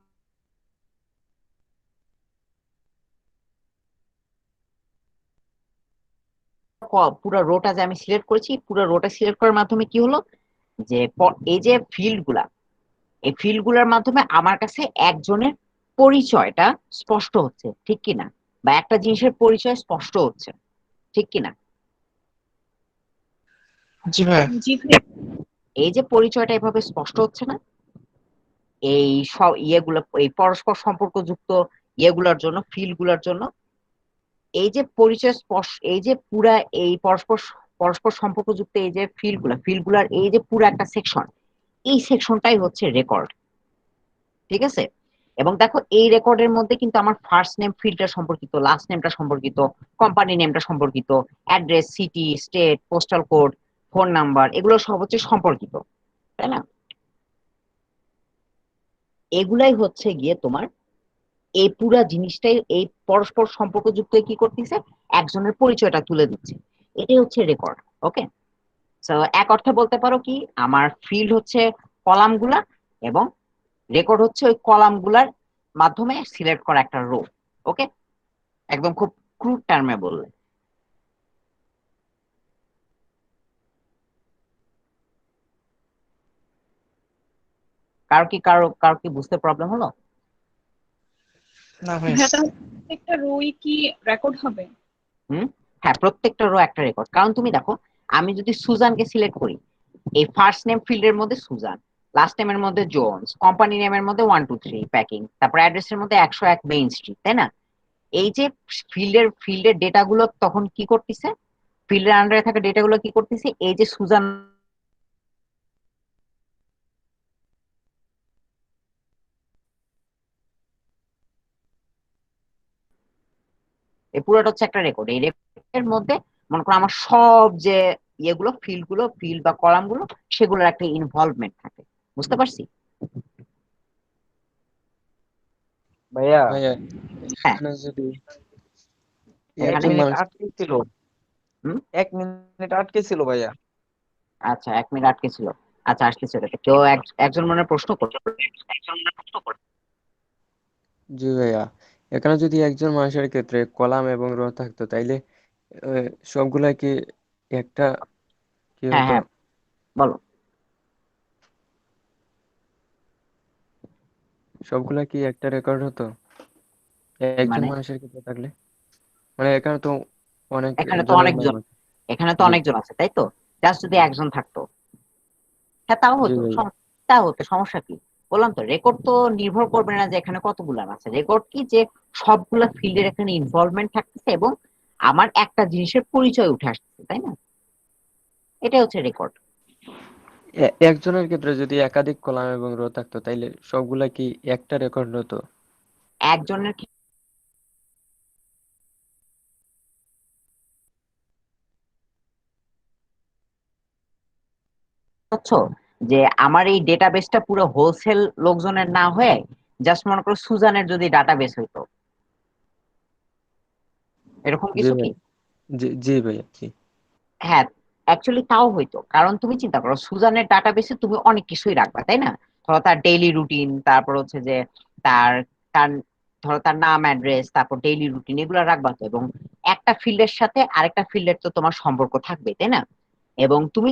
পুরো রোটা যে আমি সিলেক্ট করেছি, পুরো রোটা সিলেক্ট করার মাধ্যমে কি হলো, যে এই যে ফিল্ড গুলা, এই ফিল্ড গুলার মাধ্যমে আমার কাছে একজনের পরিচয়টা স্পষ্ট হচ্ছে। ঠিক কিনা, বা একটা জিনিসের পরিচয় স্পষ্ট হচ্ছে। ঠিক কিনা, জি ভাই। জি ভাইয়া। এই যে পরিচয়টা এভাবে স্পষ্ট হচ্ছে না, এই সব ইয়েগুলো, এই পরস্পর সম্পর্কযুক্ত ইয়েগুলোর জন্য, ফিল্ড গুলার জন্য, এই যে পরিচয় স্পষ্ট, এই যে পুরা এই পরস্পর পরস্পর সম্পর্কযুক্ত এই যে ফিল্ড গুলার এই যে পুরো একটা সেকশন, এই সেকশনটাই হচ্ছে রেকর্ড। ঠিক আছে, এবং দেখো এই রেকর্ডের মধ্যে কিন্তু আমার ফার্স্ট নেম ফিল্ডটা সম্পর্কিত, লাস্ট নেমটা সম্পর্কিত, কোম্পানি নেমটা সম্পর্কিত, address, city, state, postal code, phone number, এগুলো সব হচ্ছে সম্পর্কিত, তাই না? এগুলাই হচ্ছে গিয়ে তোমার এই পুরা জিনিসটাই এই পরস্পর সম্পর্কযুক্ত কি করতেছে, একজনের পরিচয়টা তুলে দিচ্ছে। এটাই হচ্ছে রেকর্ড। ওকে, তো এক অর্থে বলতে পারো কি, আমার ফিল্ড হচ্ছে কলাম গুলা, এবং রেকর্ড হচ্ছে ওই কলাম গুলার মাধ্যমে সিলেক্ট করা একটা রো। ওকে, একদম খুব ক্রুড টার্মে বললে। কারো কি বুঝতে প্রবলেম হলো? না ভাই। ভাইয়া তাহলে প্রত্যেকটা রোই কি রেকর্ড হবে? হ্যাঁ, প্রত্যেকটা রো একটা রেকর্ড। কারণ তুমি দেখো, আমি যদি সুজানকে সিলেক্ট করি, এই ফার্স্ট নেম ফিল্ডের মধ্যে সুজান, লাস্ট নেমের মধ্যে জোন্স, কোম্পানি নেমের মধ্যে 123 প্যাকিং, তারপর অ্যাড্রেসের মধ্যে 101 মেইন স্ট্রিট, তাই না? এই যে ফিল্ডের ডেটা গুলো তখন কি করতেছে, ফিল্ডের আন্ডারে থাকা ডেটা গুলো কি করতেছে, এই যে সুজান এই পুরোটা হচ্ছে একটা রেকর্ড। এই রেকর্ডের মধ্যে মনে করো আমার সব যে ইয়েগুলো, ফিল্ড বা কলাম গুলো, সেগুলোর একটা ইনভলভমেন্ট থাকে। বুঝতে পারছি? ভাইয়া ভাইয়া হ্যাঁ, এখানে যদি এক এখানে একজন মিনিট মানুষ আটকে ছিল, হুম 1 মিনিট আটকে ছিল ভাইয়া। আচ্ছা, 1 মিনিট আটকে ছিল। আচ্ছা আসতেছে ওটাতে কেউ একজন মনে হয় প্রশ্ন করবে। জি ভাইয়া, এখানে যদি একজন মানুষের ক্ষেত্রে কলাম এবং রো থাকতো তাইলে সবগুলা কি একটা কি হ্যাঁ হতো? হ্যাঁ বলো। সবগুলা কি একটা রেকর্ড হতো একজন মানে মানুষের ক্ষেত্রে থাকলে? মানে এখানে তো অনেক এখানে তো জনের নাম অনেকজন, আছে। এখানে তো জি অনেকজন আছে তাই তো, জাস্ট যদি একজন থাকতো হ্যাঁ তাও জি হতো, ভাইয়া। তাও হতো, সমস্যা কি? বললাম তো রেকর্ড তো নির্ভর করবে না যে এখানে কতগুলা আছে, রেকর্ড কি যে সবগুলা ফিল্ডের এখানে ইনভলভমেন্ট থাকতেছে এবং আমার একটা জিনিসের পরিচয় উঠে আসতেছে, তাই না? এটাই হচ্ছে রেকর্ড। একজনের ক্ষেত্রে যদি একাধিক কলাম এবং রো থাকতো তাইলে সবগুলা কি একটা রেকর্ড হতো? একজনের হচ্ছে যে আমার এই ডেটাবেসটা পুরো হোলসেল লোকজনের না হয়ে জাস্ট মনে করো সুজানের যদি ডাটাবেস হইতো, এরকম জি কিছু কি? ভাই, জি জি ভাইয়া, জি হ্যাঁ অ্যাকচুয়ালি তাও হইতো, কারণ তুমি চিন্তা করো সুজানের ডাটাবেসে তুমি অনেক কিছুই রাখবা তাই না? ধরো তার ডেইলি রুটিন, তারপর হচ্ছে যে তার তার ধরো তার নাম, অ্যাড্রেস, তারপর ডেইলি রুটিন এগুলো রাখবা তো, এবং একটা ফিল্ডের সাথে আরেকটা ফিল্ডের তো তোমার সম্পর্ক থাকবে তাই না? এবং তুমি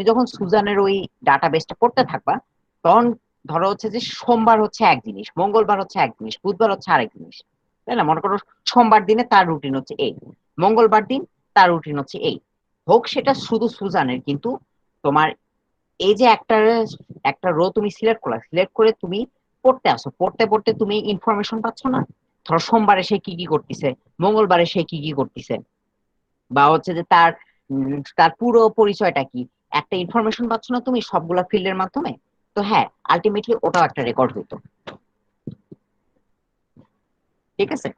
যখন সুজানের ওই ডাটাবেসটা করতে থাকবা, তখন ধরো হচ্ছে যে সোমবার হচ্ছে এক জিনিস, মঙ্গলবার হচ্ছে এক জিনিস, বুধবার হচ্ছে আরেক জিনিস, তাই না? মনে করো সোমবার দিনে তার রুটিন হচ্ছে এই, মঙ্গলবার দিন তার রুটিন হচ্ছে এই, হোক সেটা শুধু সুজানের, কিন্তু তোমার এই যে একটা একটা রো তুমি সিলেক্ট করলা, সিলেক্ট করে তুমি পড়তে আসো, পড়তে পড়তে তুমি ইনফরমেশন পাচ্ছ না? ধরো সোমবারে সে কি কি করতেছে, মঙ্গলবারে সে কি কি করতেছে, বা হচ্ছে যে তার পুরো পরিচয়টা কি, একটা ইনফরমেশন পাচ্ছ না তুমি সবগুলা ফিল্ডের মাধ্যমে? তো হ্যাঁ আলটিমেটলি ওটাও একটা রেকর্ড হইতো, ঠিক আছে?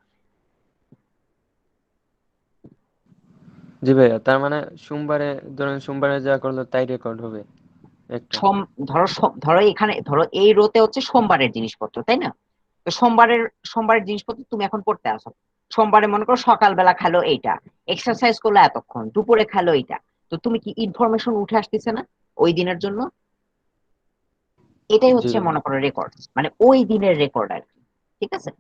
জি ভাইয়া, তার মানে সোমবারে, ধরেন সোমবারে যা করলো তাই রেকর্ড হবে একটা। সোম ধরো এখানে ধরো এই রোতে হচ্ছে সোমবারের জিনিসপত্র তাই না? তো সোমবারের জিনিসপত্র তুমি এখন পড়তে আসো, সোমবারে মনে করো সকালবেলা খেলো এইটা, এক্সারসাইজ করলো এতক্ষণ, দুপুরে খেলো এইটা, তো তুমি কি ইনফরমেশন উঠে আসতেছে না ওই দিনের জন্য? এটাই জি হচ্ছে ভাইয়া। মনে করো রেকর্ড, মানে ওই দিনের রেকর্ড আর কি, ঠিক আছে?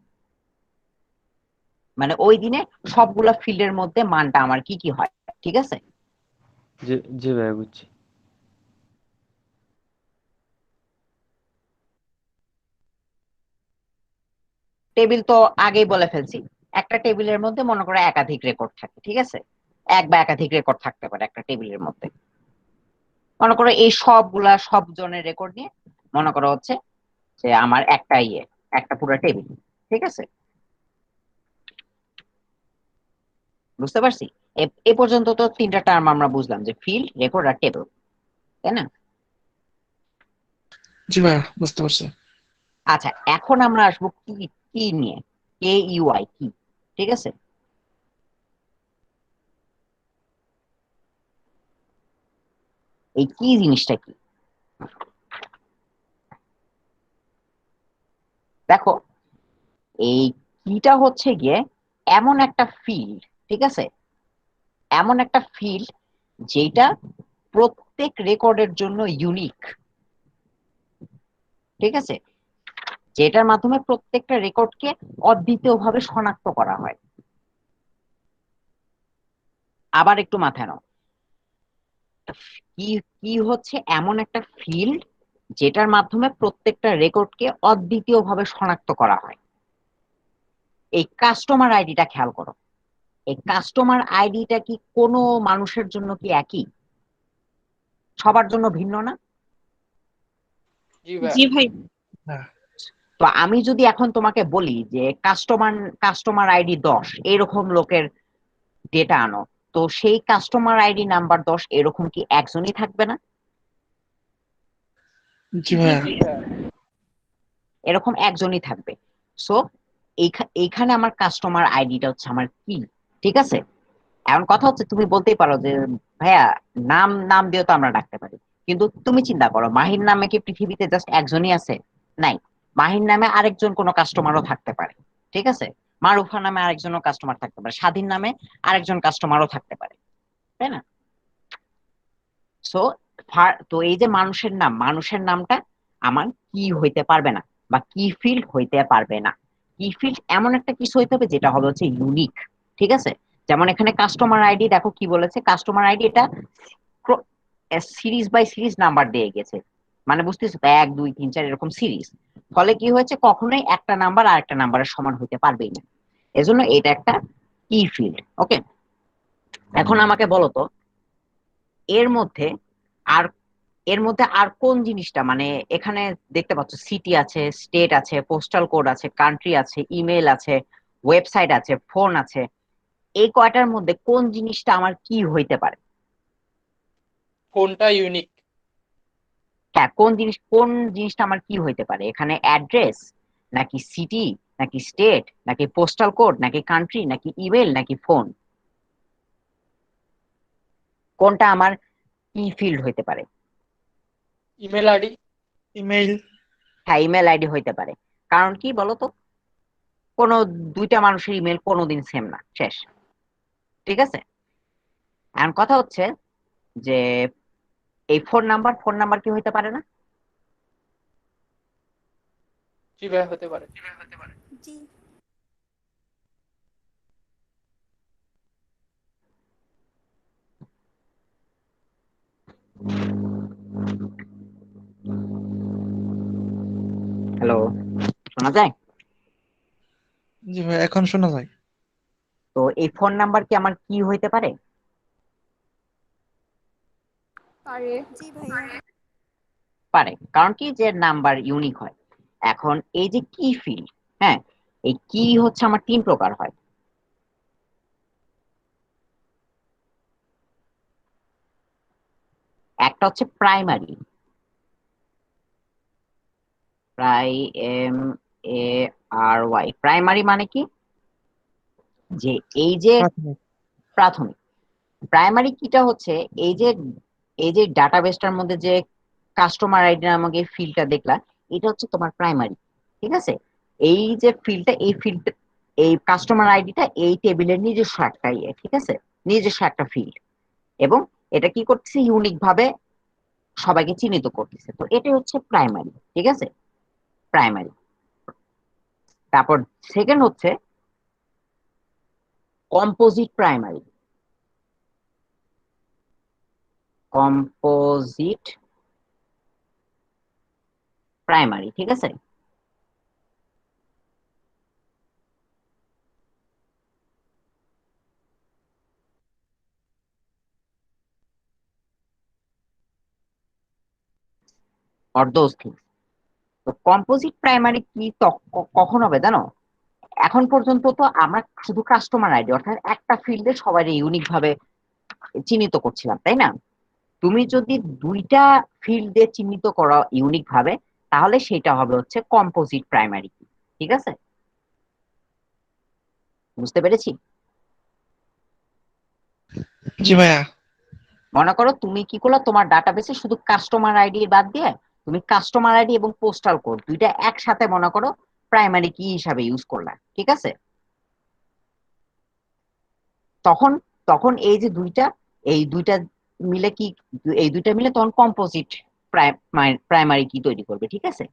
মানে ওই দিনে সবগুলা ফিল্ডের মধ্যে মানটা আমার কি কি হয়, ঠিক আছে? জি জি ভাইয়া, বুঝছি। টেবিল তো আগেই বলে ফেলছি, একটা টেবিলের মধ্যে মনে করো একাধিক রেকর্ড থাকে, ঠিক আছে? এক বা একাধিক রেকর্ড থাকতে পারে একটা টেবিলের মধ্যে। মনে করো এই সবগুলা সব জনের রেকর্ড নিয়ে মনে করো হচ্ছে যে আমার একটা একটা পুরো টেবিল, ঠিক আছে? বুঝতে পারছি? এ পর্যন্ত তো তিনটা টার্ম আমরা বুঝলাম, যে ফিল্ড, রেকর্ড আর টেবিল, তাই না? জি ভাইয়া, বুঝতে পারছি। আচ্ছা এখন আমরা আসবো কি কি নিয়ে, কে ইউআই কি, ঠিক আছে? এই কি জিনিসটা কি? দেখো এই কিটা হচ্ছে গিয়ে এমন একটা ফিল্ড, ঠিক আছে? এমন একটা ফিল্ড যেটা প্রত্যেক রেকর্ডের জন্য ইউনিক, ঠিক আছে? যেটার মাধ্যমে প্রত্যেকটা রেকর্ডকে অদ্বিতীয় ভাবে শনাক্ত করা হয়। আবার একটু মাথায় নাও, কি কি হচ্ছে এমন একটা ফিল্ড যেটার মাধ্যমে প্রত্যেকটা রেকর্ডকে অদ্বিতীয় ভাবে শনাক্ত করা হয়। এই কাস্টমার আইডিটা খেয়াল করো, এই কাস্টমার আইডিটা কি কোনো মানুষের জন্য কি একই? সবার জন্য ভিন্ন না? জি ভাইয়া। জি ভাই। হ্যাঁ, তো আমি যদি এখন তোমাকে বলি যে কাস্টমার কাস্টমার আইডি 10 এরকম লোকের ডেটা আনো, তো সেই কাস্টমার আইডি নাম্বার 10 এরকম কি একজনই থাকবে না? জি জি ভাইয়া। ভাইয়া। এরকম একজনই থাকবে। সো এইখানে আমার কাস্টমার আইডিটা হচ্ছে আমার কি, ঠিক আছে? এখন কথা হচ্ছে তুমি বলতেই পারো যে ভাইয়া নাম নাম দিয়ে তো আমরা ডাকতে পারি, কিন্তু তুমি চিন্তা করো মাহির নামে কি পৃথিবীতে জাস্ট একজনই আছে? নাই, মাহির নামে আরেকজন কোনো কাস্টমারও থাকতে পারে, ঠিক আছে? মারুফা নামে আরেকজনও কাস্টমার থাকতে পারে, স্বাধীন নামে আরেকজন কাস্টমারও থাকতে পারে, তাই না? সো তো এই যে মানুষের নামটা আমার কি হইতে পারবে না, বা কি ফিল্ড হইতে পারবে না। কি ফিল্ড এমন একটা কিছু হইতে হবে যেটা হবে হচ্ছে ইউনিক, ঠিক আছে? যেমন এখানে কাস্টমার আইডি, দেখো কি বলেছে, কাস্টমার আইডি এটা সিরিজ বাই সিরিজ নাম্বার দিয়ে গেছে, মানে বুঝতেছো তো, 1 2 3 4 এরকম সিরিজ। ফলে কি হয়েছে, কখনোই একটা নাম্বার আর একটা নাম্বারের সমান হইতে পারবেই না। এজন্য এটা একটা কি ফিল্ড। ওকে, এখন আমাকে বলো তো, এর মধ্যে আর কোন জিনিসটা, মানে এখানে দেখতে পাচ্ছ সিটি আছে, স্টেট আছে, পোস্টাল কোড আছে, কান্ট্রি আছে, ইমেল আছে, ওয়েবসাইট আছে, ফোন আছে, এই কয়টার মধ্যে কোন জিনিসটা আমার কি হইতে পারে? ফোনটা ইউনিক। হ্যাঁ, কোন জিনিসটা আমার কি হইতে পারে এখানে? অ্যাড্রেস, নাকি সিটি, নাকি স্টেট, নাকি পোস্টাল কোড, নাকি কান্ট্রি, নাকি ইমেল, নাকি ফোন? কোনটা আমার কি ফিল্ড হইতে পারে? Email ID. ইমেইল। হ্যাঁ, ইমেল আইডি হইতে পারে। কারণ কি বলতো, কোনো দুইটা মানুষের ইমেল কোনোদিন সেম না, শেষ। ঠিক আছে, এখন কথা হচ্ছে যে এই ফোন নাম্বার কি হইতে পারে না? জি ভাই, হতে পারে। জি। হ্যালো, শোনা যায়? জি ভাই, এখন শোনা যায়। তো এই ফোন নাম্বার কি আমার কি হইতে পারে? পারে। জি ভাইয়া। পারে, কারণ কি, যে নাম্বার ইউনিক হয়। এখন এই যে কি ফিল্ড, হ্যাঁ, এই কি হচ্ছে আমার 3 প্রকার হয়। একটা হচ্ছে প্রাইমারি, প্রাইমারি মানে কি, যে এই যে প্রাথমিক। প্রাথমিক। প্রাইমারি কিটা হচ্ছে এই যে ডাটাবেসটার মধ্যে যে কাস্টমার আইডি নামক এই ফিল্ডটা দেখলা, এটা হচ্ছে তোমার প্রাইমারি। ঠিক আছে, এই যে ফিল্ডটা, এই কাস্টমার আইডিটা এই টেবিলের নিজস্ব একটা ঠিক আছে, নিজস্ব একটা ফিল্ড, এবং এটা কি করতেছে, ইউনিক ভাবে সবাইকে চিহ্নিত করতেছে। তো এটা হচ্ছে প্রাইমারি। ঠিক আছে, প্রাইমারি। তারপর সেকেন্ড হচ্ছে কম্পোজিট প্রাইমারি। কম্পোজিট প্রাইমারি, ঠিক আছে। or those things. তো কম্পোজিট প্রাইমারি কি কখন হবে জানো? এখন পর্যন্ত তো আমরা শুধু কাস্টমার আইডি, অর্থাৎ একটা ফিল্ডে সবাই ইউনিক ভাবে চিহ্নিত করছিলাম, তাই না? তুমি যদি দুইটা ফিল্ডে চিহ্নিত করো ইউনিক ভাবে, তাহলে সেটা হবে হচ্ছে কম্পোজিট প্রাইমারি। ঠিক আছে, বুঝতে পেরেছি? জি ভাইয়া। মনে করো তুমি কি করলো, তোমার ডাটাবেসে শুধু কাস্টমার আইডি বাদ দিয়ে তুমি কাস্টমার আইডি এবং পোস্টাল কোড দুইটা একসাথে মনে করো প্রাইমারি কি হিসাবে ইউজ করলা। ঠিক আছে, তখন তখন এই দুইটা মিলে কি, এই দুইটা মিলে তখন কম্পোজিট প্রাইমারি কি তৈরি করবে। ঠিক আছে,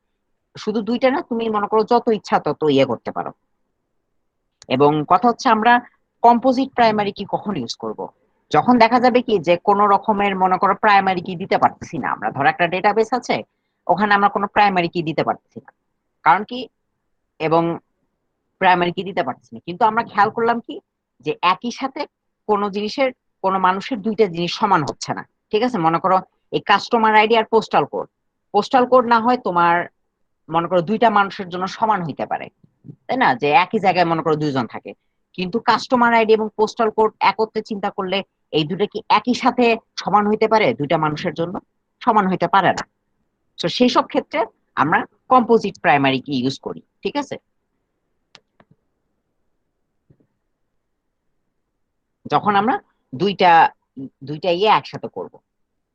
শুধু দুইটা না, তুমি মনে করো যত ইচ্ছা তত করতে পারো। এবং কথা হচ্ছে, আমরা কম্পোজিট প্রাইমারি কি কখন ইউজ করব? যখন দেখা যাবে কি যে কোনো রকমের মনে করো প্রাইমারি কি দিতে পারতেছি না আমরা, ধরো একটা ডেটাবেস আছে, ওখানে আমরা কোনো প্রাইমারি কি দিতে পারতেছি না, কারণ কি, এবং প্রাইমারি কি দিতে পারতেছি না, কিন্তু আমরা খেয়াল করলাম কি, যে একই সাথে কোনো মানুষের দুইটা জিনিস সমান হচ্ছে না। ঠিক আছে, মনে করো এই কাস্টমার আইডি আর পোস্টাল কোড না হয় তোমার মনে করো দুইটা মানুষের জন্য সমান হইতে পারে, তাই না? যে একই জায়গায় মনে করো দুইজন থাকে, কিন্তু কাস্টমার আইডি এবং পোস্টাল কোড একত্রে চিন্তা করলে এই দুটো কি একই সাথে সমান হইতে পারে? দুইটা মানুষের জন্য সমান হইতে পারে না। তো সেই সব ক্ষেত্রে আমরা কম্পোজিট প্রাইমারি কি ইউজ করি। ঠিক আছে, যখন আমরা দুইটা দুইটা একসাথে করব।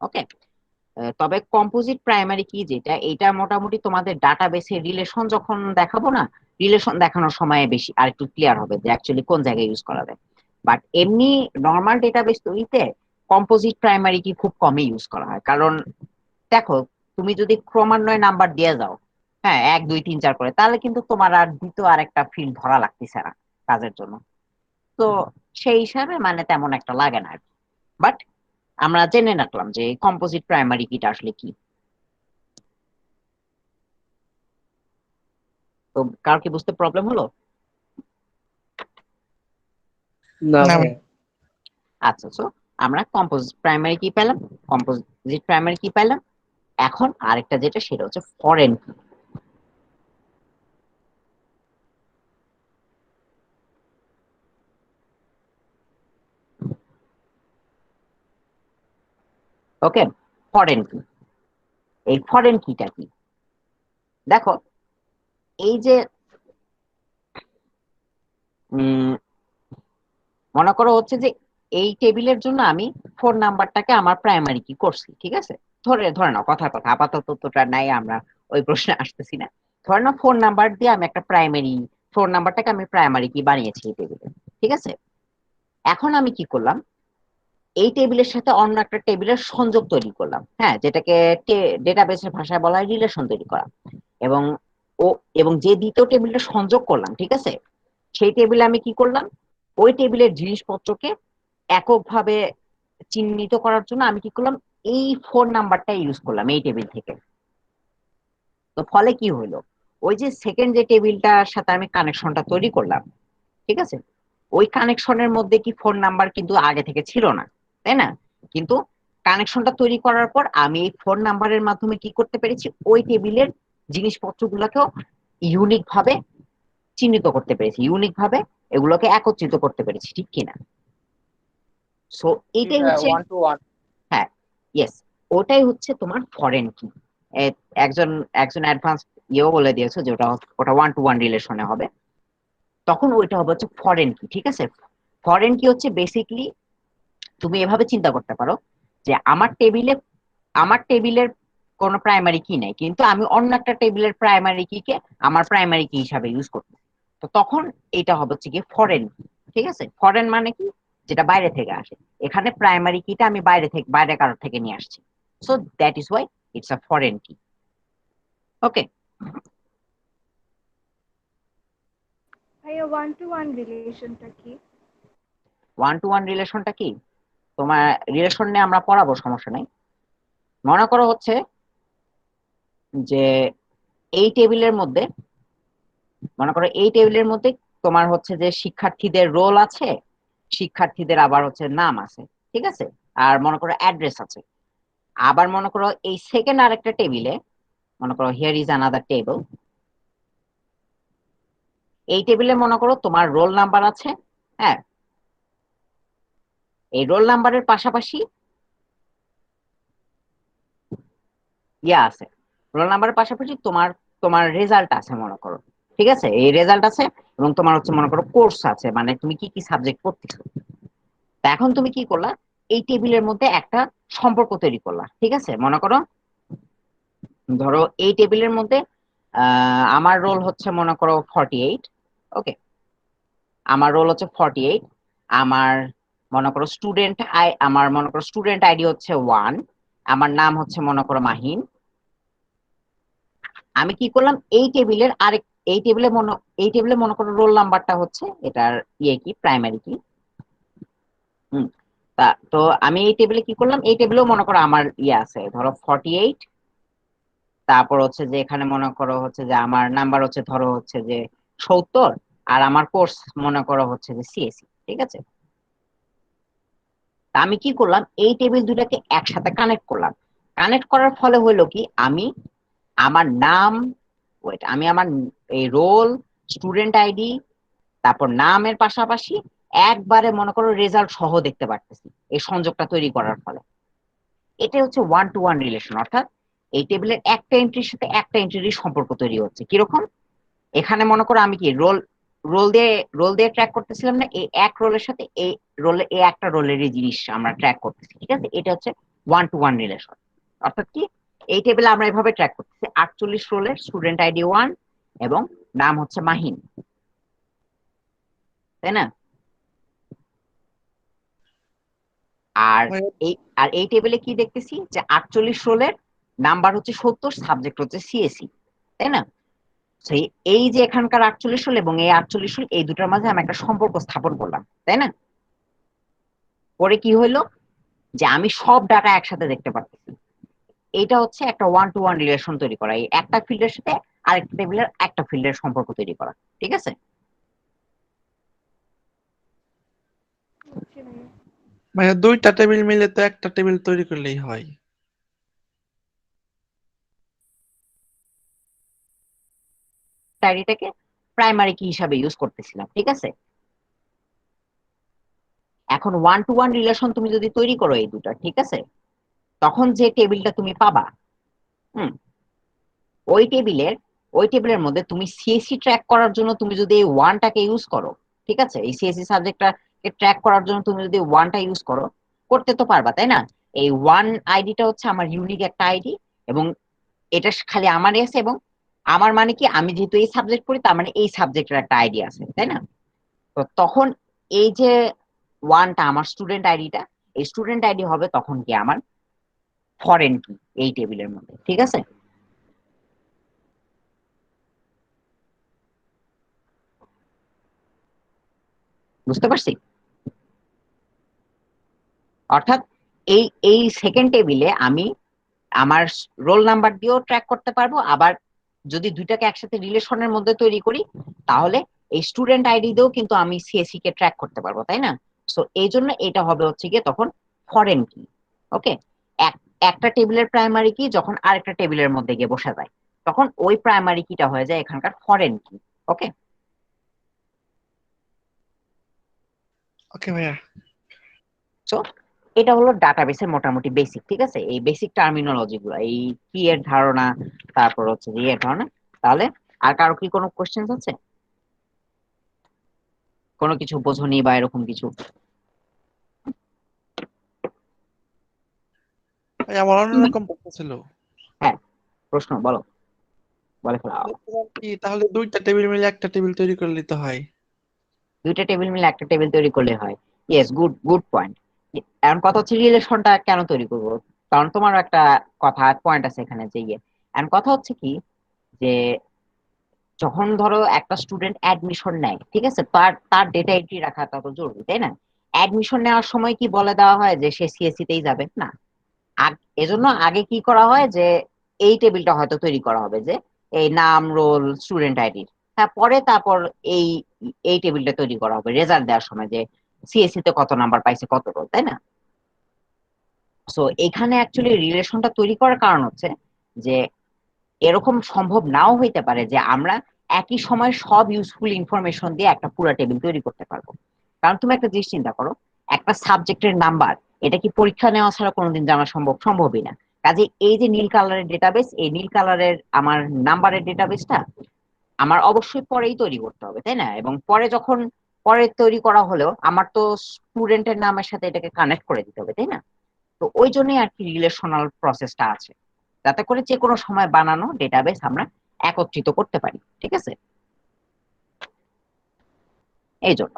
ওকে, তবে কম্পোজিট প্রাইমারি কি যেটা, এটা মোটামুটি তোমাদের ডাটাবেসে রিলেশন যখন দেখাবো না, রিলেশন দেখানোর সময় বেশি আর একটু ক্লিয়ার হবে যে অ্যাকচুয়ালি কোন জায়গায় ইউজ করা যায়। বাট এমনি নর্মাল ডেটাবেস তৈরিতে কম্পোজিট প্রাইমারি কি খুব কমই ইউজ করা হয়, কারণ দেখো তুমি যদি ক্রমান্বয়ে নাম্বার দিয়ে যাও, হ্যাঁ 1 2 3 4 করে, তাহলে কিন্তু তোমার আর দ্বিতীয় আর একটা ফিল্ড ধরা লাগতেছে না কাজের জন্য। তো সেই হিসাবে মানে তেমন একটা লাগে না আর কি। বাট আমরা জেনে রাখলাম যে কম্পোজিট প্রাইমারি কিটা আসলে কি। তো কার কি বুঝতে প্রবলেম হলো? না না ভাইয়া। আচ্ছা, সো আমরা কম্পোজিট প্রাইমারি কি পেলাম, কম্পোজিট প্রাইমারি কি পেলাম। এখন আরেকটা যেটা সেটা হচ্ছে ফরেন কি। ওকে, ফরেন কি, এই ফরেন কিটা কি? দেখো এই যে মনে করো হচ্ছে যে এই টেবিলের জন্য আমি ফোন নাম্বারটাকে আমার প্রাইমারি কি করছি, ঠিক আছে? ধরে ধরে নাও, কথার কথা, আপাতত ততটা নাই, আমরা ওই প্রশ্নে আসতেছি না। ধরে নাও ফোন নাম্বার দিয়ে আমি একটা প্রাইমারি, ফোন নাম্বারটাকে আমি প্রাইমারি কি বানিয়েছি এই টেবিলে, ঠিক আছে? এখন আমি কি করলাম, এই টেবিলের সাথে অন্য একটা টেবিলের সংযোগ তৈরি করলাম, হ্যাঁ, যেটাকে ডেটাবেসের ভাষায় বলা হয় রিলেশন তৈরি করা। এবং ও এবং যে দ্বিতীয় টেবিলটা সংযোগ করলাম, ঠিক আছে, সেই টেবিলে আমি কি করলাম, ওই টেবিলের জিনিসপত্রকে এককভাবে চিহ্নিত করার জন্য আমি কি করলাম, এই ফোন নাম্বারটা ইউজ করলাম এই টেবিল থেকে। তো ফলে কি হইলো, ওই যে সেকেন্ড যে টেবিলটার সাথে আমি কানেকশনটা তৈরি করলাম, ঠিক আছে, ওই কানেকশনের মধ্যে কি ফোন নাম্বার কিন্তু আগে থেকে ছিল না, তাই না? কিন্তু কানেকশনটা তৈরি করার পর আমি এই ফোন নাম্বারের মাধ্যমে কি করতে পেরেছি, ওই টেবিলের জিনিসপত্রগুলোকেও ইউনিক ভাবে চিহ্নিত করতে পেরেছি, ইউনিক ভাবে এগুলোকে একত্রিত করতে পেরেছি, ঠিক কিনা? সো এইটাই হচ্ছে, 1 to 1। হ্যাঁ, ইয়েস, ওটাই হচ্ছে তোমার ফরেন কি। একজন একজন অ্যাডভান্স ইয়েও বলে দিয়েছে যে ওটা ওটা 1 to 1 রিলেশনে হবে, তখন ওইটা হবে হচ্ছে ফরেন কি, ঠিক আছে? ফরেন কি হচ্ছে বেসিকলি তুমি এভাবে চিন্তা করতে পারো যে আমার টেবিলের কোনো প্রাইমারি কি নাই, কিন্তু আমি অন্য একটা টেবিলের প্রাইমারি কি কে আমার প্রাইমারি কি হিসাবে ইউজ করতে, তো তখন এটা হবে হচ্ছে কি ফরেন কি, ঠিক আছে? ফরেন মানে কি, যেটা বাইরে থেকে আসে। এখানে প্রাইমারি কিটা আমি বাইরে কারোর থেকে নিয়ে আসছি, so that is why it's a foreign key. Okay, ভাইয়া ওয়ান টু ওয়ান রিলেশনটা কি? 1 to 1 রিলেশনটা কি, তোমার রিলেশন নিয়ে আমরা পড়াবো, সমস্যা নাই। মনে করো হচ্ছে যে এই টেবিলের মধ্যে, মনে করো এই টেবিলের মধ্যে তোমার হচ্ছে যে শিক্ষার্থীদের রোল আছে, শিক্ষার্থীদের আবার হচ্ছে নাম আছে, ঠিক আছে, আর মনে করো অ্যাড্রেস আছে। আবার মনে করো এই সেকেন্ড আরেকটা টেবিলে, মনে করো হিয়ার ইজ আনাদার টেবিল, এই টেবিলে মনে করো তোমার রোল নাম্বার আছে, হ্যাঁ, এই রোল নাম্বারের পাশাপাশি ইয়া আছে, রোল নাম্বারের পাশাপাশি তোমার তোমার রেজাল্ট আছে মনে করো, ঠিক আছে, এই রেজাল্ট আছে, এবং তোমার হচ্ছে মনে করো কোর্স আছে, মানে তুমি কি কি সাবজেক্ট পড়তেছো। তা এখন তুমি কি করলা, এই টেবিলের মধ্যে একটা সম্পর্ক তৈরি করলা, ঠিক আছে? মনে করো ধরো এই টেবিলের মধ্যে আমার রোল হচ্ছে মনে করো 48, ওকে, আমার রোল হচ্ছে 48, আমার মনে করো আমার মনে করো স্টুডেন্ট আইডি হচ্ছে 1, আমার নাম হচ্ছে মনে করো মাহিন। আমি কি করলাম, এই টেবিলে মনে করো রোল নাম্বারটা হচ্ছে এটার ইয়ে কি, প্রাইমারি কি। হুম, তা তো আমি এই টেবিলে কি করলাম, এই টেবিলেও মনে করো আমার ইয়ে আছে ধরো 48, তারপর হচ্ছে যে এখানে মনে করো হচ্ছে যে আমার নাম্বার হচ্ছে ধরো হচ্ছে যে 70, আর আমার কোর্স মনে করো হচ্ছে যে সিএসসি, ঠিক আছে? তা আমি কি করলাম, এই টেবিল দুটাকে একসাথে কানেক্ট করলাম। কানেক্ট করার ফলে হলো কি, আমি আমার নাম, আমি আমার এই রোল, স্টুডেন্ট আইডি, তারপর নামের পাশাপাশি একবারে মনে করো রেজাল্ট সহ দেখতে পারতেছি এই সংযোগটা তৈরি করার ফলে। এটা হচ্ছে 1 to 1 রিলেশন, অর্থাৎ এই টেবিলের একটা এন্ট্রির সাথে একটা এন্ট্রির সম্পর্ক তৈরি হচ্ছে। কিরকম, এখানে মনে করো আমি কি রোল রোল দিয়ে ট্র্যাক করতেছিলাম না, এই এক রোলের সাথে এই একটা রোলেরই জিনিস আমরা ট্র্যাক করতেছি, ঠিক আছে? এটা হচ্ছে 1 to 1 রিলেশন। অর্থাৎ কি, এই টেবিলে আমরা এভাবে ট্র্যাক করতেছি 48 রোলের স্টুডেন্ট আইডি 1 এবং নাম হচ্ছে মাহিন, তাই না? আর ভাইয়া এই টেবিলে কি দেখতেছি যে 48 রোলের নাম্বার হচ্ছে 70, সাবজেক্ট হচ্ছে সিএসসি, তাই না? সেই এই যে এখানকার 48 রোল এবং এই 48 রোল, এই দুটার মাঝে আমি একটা সম্পর্ক স্থাপন করলাম, তাই না? পরে কি হইলো যে আমি সব ডাটা একসাথে দেখতে পাচ্ছি। এটা হচ্ছে একটা 1-to-1 রিলেশন তৈরি করা, এই একটা ফিল্ডের সাথে আরেকটা টেবিলের একটা ফিল্ডের সম্পর্ক তৈরি করা, ঠিক আছে? বুঝছি ভাইয়া। ভাইয়া দুইটা টেবিল মিলে তো একটা টেবিল তৈরি করলেই হয়। ডায়েরিটাকে প্রাইমারি কি হিসাবে ইউজ করতেছিলাম, ঠিক আছে? এখন 1-to-1 রিলেশন তুমি যদি তৈরি করো এই দুটা, ঠিক আছে, তখন যে টেবিলটা তুমি পাবা, হুম, ওই টেবিলের মধ্যে তুমি সিএসসি ট্র্যাক করার জন্য তুমি যদি এই ওয়ানটাকে ইউজ করো, ঠিক আছে, এই সিএসসি সাবজেক্টটাকে ট্র্যাক করার জন্য তুমি যদি ওয়ানটা ইউজ করো, করতে তো পারবা, তাই না? এই ওয়ান আইডিটা হচ্ছে আমার ইউনিক একটা আইডি, এবং এটা খালি আমারই আছে, এবং আমার মানে কি, আমি যেহেতু এই সাবজেক্ট পড়ি তার মানে এই সাবজেক্টের একটা আইডি আছে, তাই না? তো তখন এই যে ওয়ানটা আমার স্টুডেন্ট আইডিটা, এই স্টুডেন্ট আইডি হবে তখন কি আমার ফরেন কি এই টেবিলের মধ্যে, ঠিক আছে? বুঝতে পারছি? অর্থাৎ এই এই সেকেন্ড টেবিলে আমি আমার রোল নাম্বার দিয়েও ট্র্যাক করতে পারবো, আবার যদি দুইটাকে একসাথে রিলেশনের মধ্যে তৈরি করি তাহলে এই স্টুডেন্ট আইডি দিয়েও কিন্তু আমি সিএসসি কে ট্র্যাক করতে পারবো, তাই না? সো এই জন্য এটা হবে হচ্ছে গিয়ে তখন ফরেন কি। ওকে, একটা টেবিলের প্রাইমারি কি যখন আরেকটা টেবিলের মধ্যে গিয়ে বসে যায়, তখন ওই প্রাইমারি কিটা হয়ে যায় এখানকার ফরেন কি। ওকে, ওকে ভাইয়া। সো এটা হলো ডাটাবেসের মোটামুটি বেসিক, ঠিক আছে? এই বেসিক টার্মিনোলজি গুলো, এই কি এর ধারণা, তারপর হচ্ছে যে এর ধারণা। তাহলে আর কারো কি কোনো কোশ্চেন আছে? কোনো কিছু বোঝনি বা এরকম কিছু? ভাই আমার অন্যরকম প্রশ্ন ছিল। হ্যাঁ, প্রশ্ন বলো, বলে ফেলাও। তোমার কি তাহলে দুইটা টেবিল মিলে একটা টেবিল তৈরি করলে তো হয়? দুইটা টেবিল মিলে একটা টেবিল তৈরি করলে হয়, ইয়েস, গুড গুড পয়েন্ট। এখন কথা হচ্ছে রিলেশনটা কেন তৈরি করবো, কারণ তোমার একটা কথা পয়েন্ট আছে এখানে যে এখন কথা হচ্ছে কি, যে যখন ধরো একটা স্টুডেন্ট অ্যাডমিশন নেয়, ঠিক আছে, তার তার ডেটা এন্ট্রি রাখাটা তো জরুরি, তাই না? অ্যাডমিশন নেওয়ার সময় কি বলে দেওয়া হয় যে সে সিএসসি তেই যাবে না? এজন্য আগে কি করা হয় যে এই টেবিলটা হয়তো তৈরি করা হবে যে এই নাম, রোল, স্টুডেন্ট আইডির, হ্যাঁ, পরে তারপর এই এই টেবিলটা তৈরি করা হবে রেজাল্ট দেওয়ার সময় যে সিএসসি তে কত নাম্বার পাইছে, কত রোল, তাই না? সো এখানে অ্যাকচুয়ালি রিলেশনটা তৈরি করার কারণ হচ্ছে যে এরকম সম্ভব নাও হইতে পারে যে আমরা একই সময় সব ইউজফুল ইনফরমেশন দিয়ে একটা পুরো টেবিল তৈরি করতে পারবো। কারণ তুমি একটা জিনিস চিন্তা করো, একটা সাবজেক্টের নাম্বার, এটা কি পরীক্ষা নেওয়া ছাড়া কোনোদিন জানা সম্ভবই না। কাজে এই যে নীল কালারের ডেটাবেস, এই নীল কালারের আমার নাম্বারের ডেটাবেসটা আমার অবশ্যই পরেই তৈরি করতে হবে, তাই না? এবং পরে তৈরি করা হলেও আমার তো স্টুডেন্টের নামের সাথে এটাকে কানেক্ট করে দিতে হবে, তাই না? তো ওই জন্যই আর কি রিলেশনাল প্রসেসটা আছে, যাতে করে যে কোনো সময় বানানো ডেটাবেস আমরা একত্রিত করতে পারি, ঠিক আছে? এই জন্য।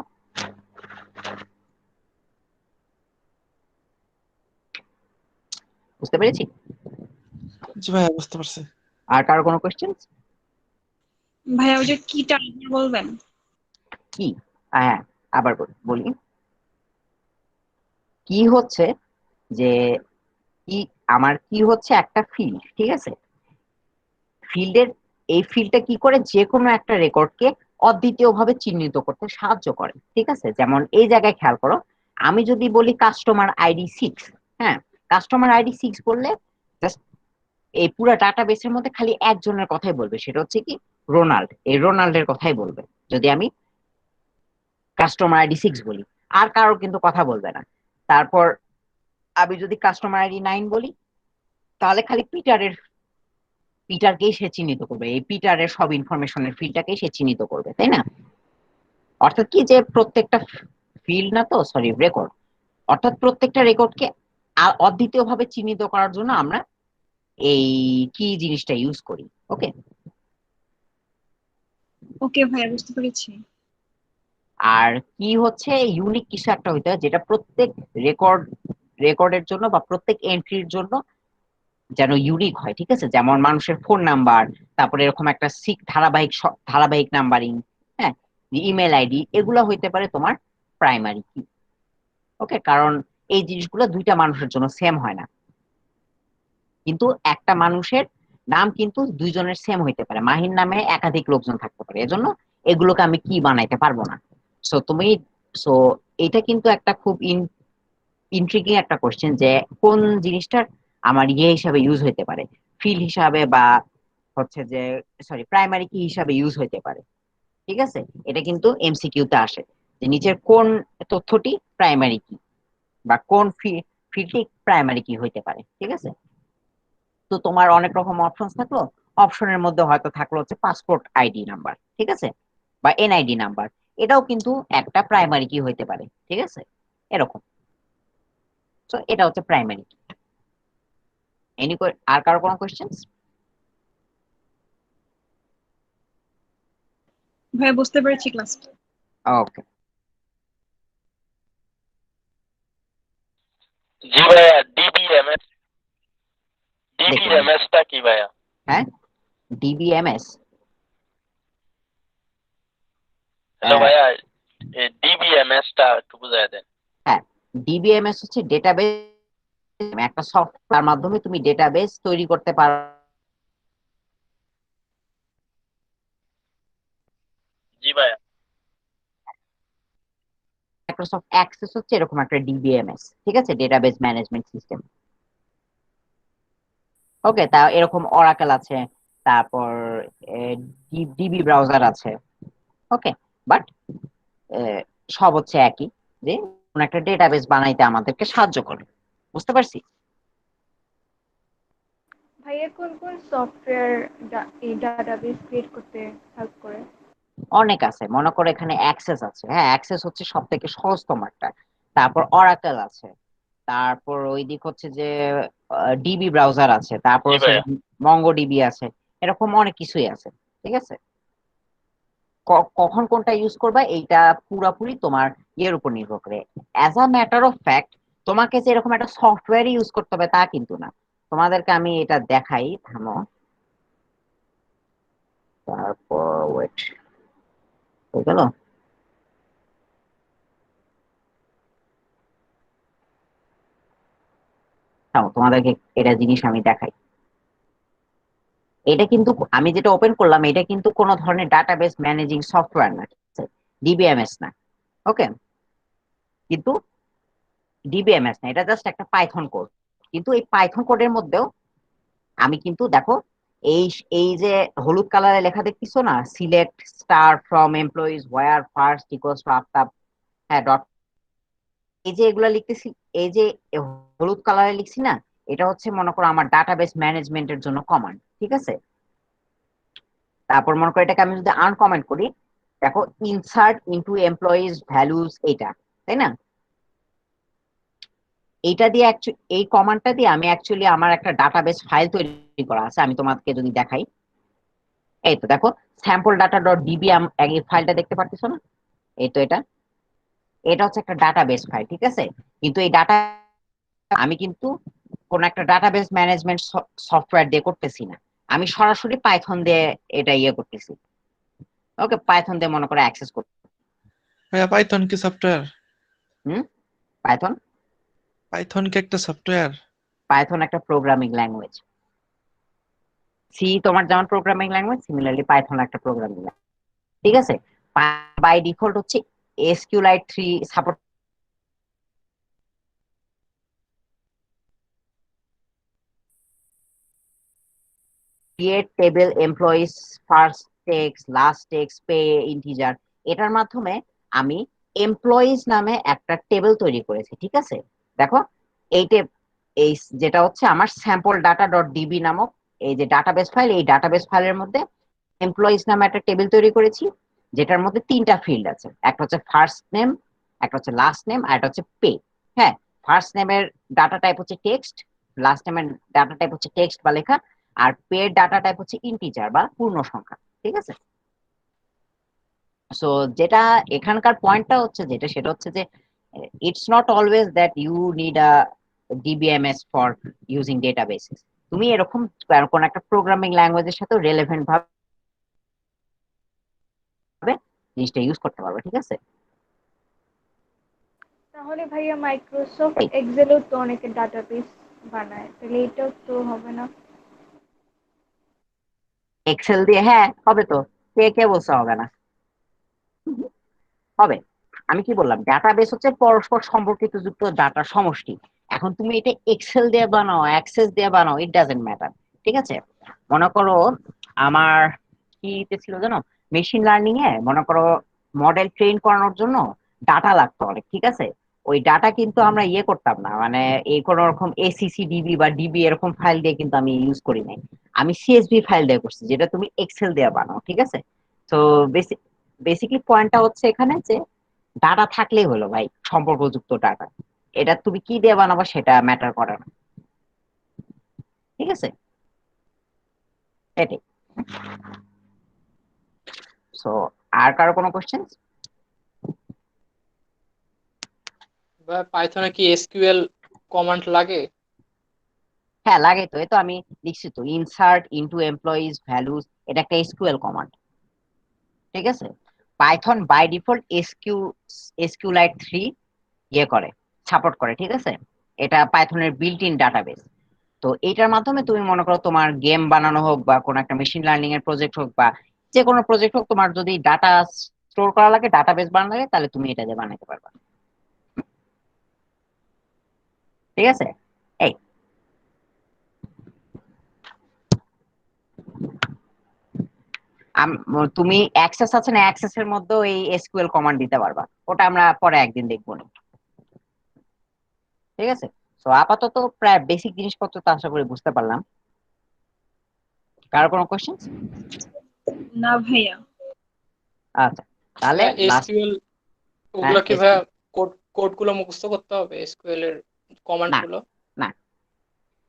বুঝতে পেরেছি? জি ভাইয়া, বুঝতে পারছি। আর কারো কোনো কোয়েশ্চেন? ভাইয়া ওই যে কিটা বলবেন? কি? হ্যাঁ, আবার বলি, কি হচ্ছে যে কি, আমার কি হচ্ছে একটা ফিল্ড, ঠিক আছে? ফিল্ডের এই ফিল্ডটা কি করে যে কোনো একটা রেকর্ডকে অদ্বিতীয় ভাবে চিহ্নিত করতে সাহায্য করে, ঠিক আছে? যেমন এই জায়গায় খেয়াল করো, আমি যদি বলি কাস্টমার আইডি 6, হ্যাঁ, কাস্টমার আইডি 6 বললে জাস্ট এই পুরো ডাটাবেসের মধ্যে খালি একজনের কথাই বলবে, সেটা হচ্ছে কি রোনাল্ড, এই রোনাল্ডের কথাই বলবে যদি আমি কাস্টমার আইডি 6 বলি, আর কারোর কিন্তু কথা বলবে না। তারপর আমি যদি কাস্টমার আইডি 9 বলি, তাহলে খালি পিটারকেই সে চিহ্নিত করবে, এই পিটারের সব ইনফরমেশনের ফিল্ডটাকেই সে চিহ্নিত করবে, তাই না? অর্থাৎ কি যে প্রত্যেকটা ফিল্ড না তো, সরি, রেকর্ড, অর্থাৎ প্রত্যেকটা রেকর্ডকে অদ্বিতীয় ভাবে চিহ্নিত করার জন্য আমরা এই কি জিনিসটা ইউজ করি। ওকে, ওকে ভাইয়া, বুঝতে পেরেছি। আর কি হচ্ছে ইউনিক কিছু একটা হইতে হয় যেটা প্রত্যেক রেকর্ড রেকর্ডের জন্য বা প্রত্যেক এন্ট্রির জন্য যেন ইউনিক হয়, ঠিক আছে? যেমন মানুষের ফোন নাম্বার, তারপরে এরকম একটা ধারাবাহিক নাম্বারিং, হ্যাঁ, ইমেল আইডি, এগুলো হইতে পারে তোমার প্রাইমারি কি। ওকে, কারণ এই জিনিসগুলো দুইটা মানুষের জন্য সেম হয় না, কিন্তু একটা মানুষের নাম কিন্তু দুইজনের সেম হইতে পারে, মাহির নামে একাধিক লোকজন থাকতে পারে, এজন্য এগুলোকে আমি কি বানাইতে পারবো না। সো তুমি সো এটা কিন্তু একটা খুব ইন্ট্রিগিং একটা কোশ্চেন, যে কোন জিনিসটার আমার ইয়ে হিসাবে ইউজ হইতে পারে, ফিল্ড হিসাবে, বা হচ্ছে যে প্রাইমারি কি হিসাবে ইউজ হইতে পারে, ঠিক আছে? এটা কিন্তু এমসিকিউ তে আসে, যে নিচের কোন তথ্যটি প্রাইমারি কি, বা কোন ফিল্ডটি প্রাইমারি কি হইতে পারে, ঠিক আছে? তো তোমার অনেক রকম অপশন থাকলো, অপশনের মধ্যে হয়তো থাকলো হচ্ছে পাসপোর্ট আইডি নাম্বার, ঠিক আছে, বা এনআইডি নাম্বার, এটাও কিন্তু একটা প্রাইমারি কি হইতে পারে, ঠিক আছে? এরকম। তো এটা হচ্ছে প্রাইমারি কি। আর কারো কোনো কোয়েশ্চেন্স? ভাইয়া বুঝতে পেরেছি ক্লাসটা। ওকে, জি ভাইয়া, ডিবিএমএস দেখলাম। টা কি ভাইয়া? হ্যাঁ, ডিবিএমএস, হ্যালো ভাইয়া, ডিবিএমএস টা একটু বুঝাই দেন। হ্যাঁ, ডিবিএমএস হচ্ছে ডেটাবেস, একটা সফটওয়্যার মাধ্যমে তুমি ডেটাবেস তৈরি করতে পারো। জি ভাইয়া। মাইক্রোসফট অ্যাক্সেস হচ্ছে এরকম একটা ডিবিএমএস, ঠিক আছে, ডেটাবেস ম্যানেজমেন্ট সিস্টেম। ওকে, তা এরকম অরাকেল আছে, তারপর ডিবি ব্রাউজার আছে। ওকে, বাট সব হচ্ছে একই, যে কোন একটা ডেটাবেস বানাইতে আমাদেরকে সাহায্য করে। বুঝতে পারছি? ভাইয়া কোন কোন সফটওয়্যার এই ডাটাবেস ক্রিয়েট করতে হেল্প করে? অনেক আছে, মনে করো এখানে অ্যাক্সেস আছে, হ্যাঁ, অ্যাক্সেস হচ্ছে সব থেকে সহজতম একটা। তারপর অরাকেল আছে, তারপর ওই দিক হচ্ছে যে ডিবি ব্রাউজার আছে, তারপর জি হচ্ছে ভাইয়া। মঙ্গো ডিবি আছে, এরকম অনেক কিছুই আছে, ঠিক আছে? কখন কোনটা ইউজ করবা এইটা পুরাপুরি তোমার ইয়ের উপর নির্ভর করে। As a matter of fact, তোমাকে যে এরকম একটা সফটওয়্যার ইউজ করতে হবে তা কিন্তু না। তোমাদেরকে আমি এটা দেখাই, থামো। তারপর ওয়েট, হয়ে গেল। থামো, তোমাদেরকে এটা জিনিস আমি দেখাই। এটা কিন্তু আমি যেটা ওপেন করলাম, এটা কিন্তু কোনো ধরনের ডাটাবেস ম্যানেজিং সফটওয়্যার না, ঠিক আছে, ডিবিএমএস না। ওকে, কিন্তু ডিবিএমএস না, এটা জাস্ট একটা পাইথন কোড। কিন্তু এই পাইথন কোডের মধ্যেও আমি কিন্তু দেখো, এই এই যে হলুদ কালারে লেখা দেখতেছো না, select star from employees where first equals to Aftab, হ্যাঁ, ডট, এই যে এগুলা লিখতেছি, এই যে হলুদ কালারে লিখছি না, এটা হচ্ছে মনে করো আমার ডাটাবেস ম্যানেজমেন্টের জন্য কমান্ড, ঠিক আছে? তারপর মনে করো এটাকে আমি যদি আনকমেন্ট করি, দেখো, ইনসার্ট ইনটু এমপ্লয়িজ ভ্যালুজ, এইটা, তাই না? এইটা দিয়ে এই কমান্ডটা দিয়ে আমি অ্যাকচুয়ালি আমার একটা ডাটাবেস ফাইল তৈরি করা আছে, আমি তোমাকে যদি দেখাই, এই তো দেখো, স্যাম্পল ডাটা ডট ডিবি, এই ফাইলটা দেখতে পারতেছো না? এই তো এটা এটা হচ্ছে একটা ডাটাবেস ফাইল, ঠিক আছে? কিন্তু এই ডাটা আমি কিন্তু কোন একটা ডাটাবেস ম্যানেজমেন্ট সফটওয়্যার দিয়ে করতেছি না, আমি সরাসরি পাইথন দিয়ে এটা ইয়ে করতেছি। ওকে, পাইথন দিয়ে মনে করে অ্যাক্সেস করতে। ভাইয়া পাইথন কি সফটওয়্যার? হুম, পাইথন পাইথন কি একটা সফটওয়্যার? পাইথন একটা প্রোগ্রামিং ল্যাঙ্গুয়েজ। সি তোমার যেমন প্রোগ্রামিং ল্যাঙ্গুয়েজ, সিমিলারলি পাইথন একটা প্রোগ্রামিং ল্যাঙ্গুয়েজ, ঠিক আছে? বাই ডিফল্ট হচ্ছে এসকিউএলআই 3 support. Create table employees first text last text pay integer, এটার মাধ্যমে আমি এমপ্লয়িজ নামে একটা টেবিল তৈরি করেছি, ঠিক আছে? দেখো, এই এই যেটা হচ্ছে আমার স্যাম্পল ডাটা ডট ডিবি নামক এই যে ডাটাবেস ফাইল, এই ডাটাবেস ফাইলের মধ্যে এমপ্লয়িজ নামে একটা টেবিল তৈরি করেছি, যেটার মধ্যে তিনটা ফিল্ড আছে, একটা হচ্ছে ফার্স্ট নেম, একটা হচ্ছে লাস্ট নেম, আর একটা হচ্ছে পে। হ্যাঁ, ফার্স্ট নেমের ডাটা টাইপ হচ্ছে টেক্সট, লাস্ট নেমের ডাটা টাইপ হচ্ছে টেক্সট বা লেখা, আর পে ডাটা টাইপ হচ্ছে ইন্টিজার বা পূর্ণ সংখ্যা, ঠিক আছে? সো যেটা এখানকার পয়েন্টটা হচ্ছে যেটা, সেটা হচ্ছে যে it's not always that you need a DBMS for using databases. তুমি এরকম কোন একটা প্রোগ্রামিং ল্যাঙ্গুয়েজের সাথে রিলেভেন্ট ভাবে জিনিসটা ইউজ করতে পারবে, ঠিক আছে? তাহলে ভাইয়া মাইক্রোসফট এই এক্সেলও তো অনেকে ডাটাবেস বানায়, তাহলে এটাও তো হবে না? এক্সেল দিয়ে হ্যাঁ হবে তো, কে কে বলছে হবে না, হবে। আমি কি বললাম, ডাটাবেস হচ্ছে পরস্পর সম্পর্কিত যুক্ত ডাটার সমষ্টি। এখন তুমি এটা এক্সেল দিয়ে বানাও, অ্যাক্সেস দিয়ে বানাও, ইট ডাজেন্ট ম্যাটার, ঠিক আছে? মনে করো আমার কি ছিল জানো, মেশিন লার্নিং এ মনে করো মডেল ট্রেন করানোর জন্য ডাটা লাগতো অনেক, ঠিক আছে? ওই ডাটা কিন্তু আমরা ইয়ে করতাম না, মানে এই কোন রকম এসিসি ডিবি বা ডিবি এরকম ফাইল দিয়ে কিন্তু আমি ইউজ করি নাই, আমি সিএসভি ফাইল দিয়ে করছি, যেটা তুমি এক্সেল দিয়ে বানাও, ঠিক আছে? তো বেসিকলি পয়েন্টটা হচ্ছে এখানে যে ডাটা থাকলেই হলো ভাই, সম্পর্কযুক্ত ডাটা। এটা তুমি কি দিয়ে বানাবো সেটা ম্যাটার করে না, ঠিক আছে? এটাই। সো আর কারো কোনো কোশ্চেন? বা পাইথনে কি এসকিউএল কমান্ড লাগে? হ্যাঁ লাগে তো, এই তো আমি লিখছি তো, ইনসার্ট ইনটু এমপ্লয়িজ ভ্যালুজ, এটা একটা এসকিউএল কমান্ড, ঠিক আছে? পাইথন বাই ডিফল্ট এসকিউলাইট 3 ইয়ে করে, সাপোর্ট করে, ঠিক আছে? এটা পাইথনের বিল্ট ইন ডাটাবেস। তো এইটার মাধ্যমে তুমি মনে করো তোমার গেম বানানো হোক বা কোনো একটা মেশিন লার্নিং এর প্রজেক্ট হোক বা যে কোনো প্রজেক্ট হোক, তোমার যদি ডাটা স্টোর করা লাগে, ডাটাবেস বানানো লাগে, তাহলে তুমি এটা দিয়ে বানাতে পারবা, ঠিক আছে? এই তুমি অ্যাক্সেস আছে না, অ্যাক্সেস এর মধ্যেও এই এসকিউএল কমান্ড দিতে পারবা, ওটা আমরা পরে একদিন দেখবো না, ঠিক আছে? তো আপাতত প্রায় বেসিক জিনিসপত্র তো আশা করি বুঝতে পারলাম। কারো কোনো কোশ্চেন? না ভাইয়া। আচ্ছা, তাহলে লাস্ট, এসকিউএল ওগুলো কি ভাইয়া কোড গুলো মুখস্থ করতে হবে, এসকিউএল এর কমান্ড না গুলো? না,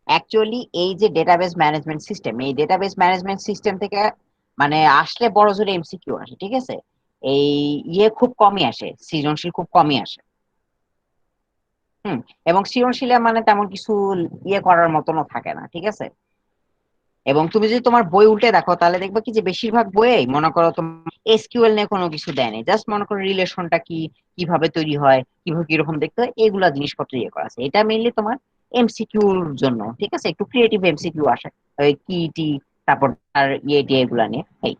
অ্যাকচুয়ালি এই যে ডেটাবেস ম্যানেজমেন্ট সিস্টেম, এই ডেটাবেস ম্যানেজমেন্ট সিস্টেম থেকে মানে আসলে বড় জোরে এমসিকিউ আসে, ঠিক আছে? এই ইয়ে খুব কমই আসে, সৃজনশীল খুব কমই আসে। হুম, এবং সৃজনশীল মানে তেমন কিছু ইয়ে করার মতনও থাকে না, ঠিক আছে? এবং তুমি যদি তোমার বই উল্টে দেখো, তাহলে দেখবে কি যে বেশিরভাগ বইয়েই মনে করো তোমার এসকিউএল নিয়ে কোনো কিছু দেয় নাই, জাস্ট মনে করো রিলেশনটা কি, কিভাবে তৈরি হয়, কিভাবে কিরকম দেখতে হয়, এগুলা জিনিসপত্র ইয়ে করা আছে। এটা মেইনলি তোমার এমসিকিউর জন্য, ঠিক আছে? একটু ক্রিয়েটিভ এমসিকিউ আসে, ওই কি টি, তারপর আর ইয়ে টি এগুলা নিয়ে। এই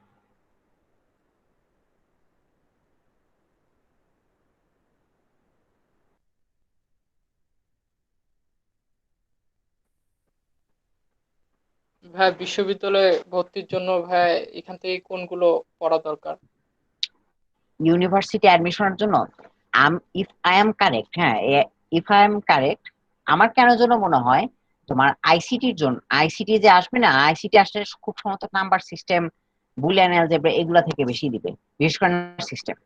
ভাই বিশ্ববিদ্যালয়ে ভর্তির জন্য ভাই এখান থেকে কোনগুলো পড়া দরকার? ইউনিভার্সিটি অ্যাডমিশনের জন্য ইফ আই এম কারেক্ট, হ্যাঁ, ইফ আই এম কারেক্ট, আমার কেন যেন মনে হয় তোমার আইসিটির জন্য, আইসিটি যে আসবে না, আইসিটি আসলে খুব সম্ভবত নাম্বার সিস্টেম, বুলিয়ান অ্যালজেব্রা এগুলা থেকে বেশি দিবে, বিশেষ করে সিস্টেম,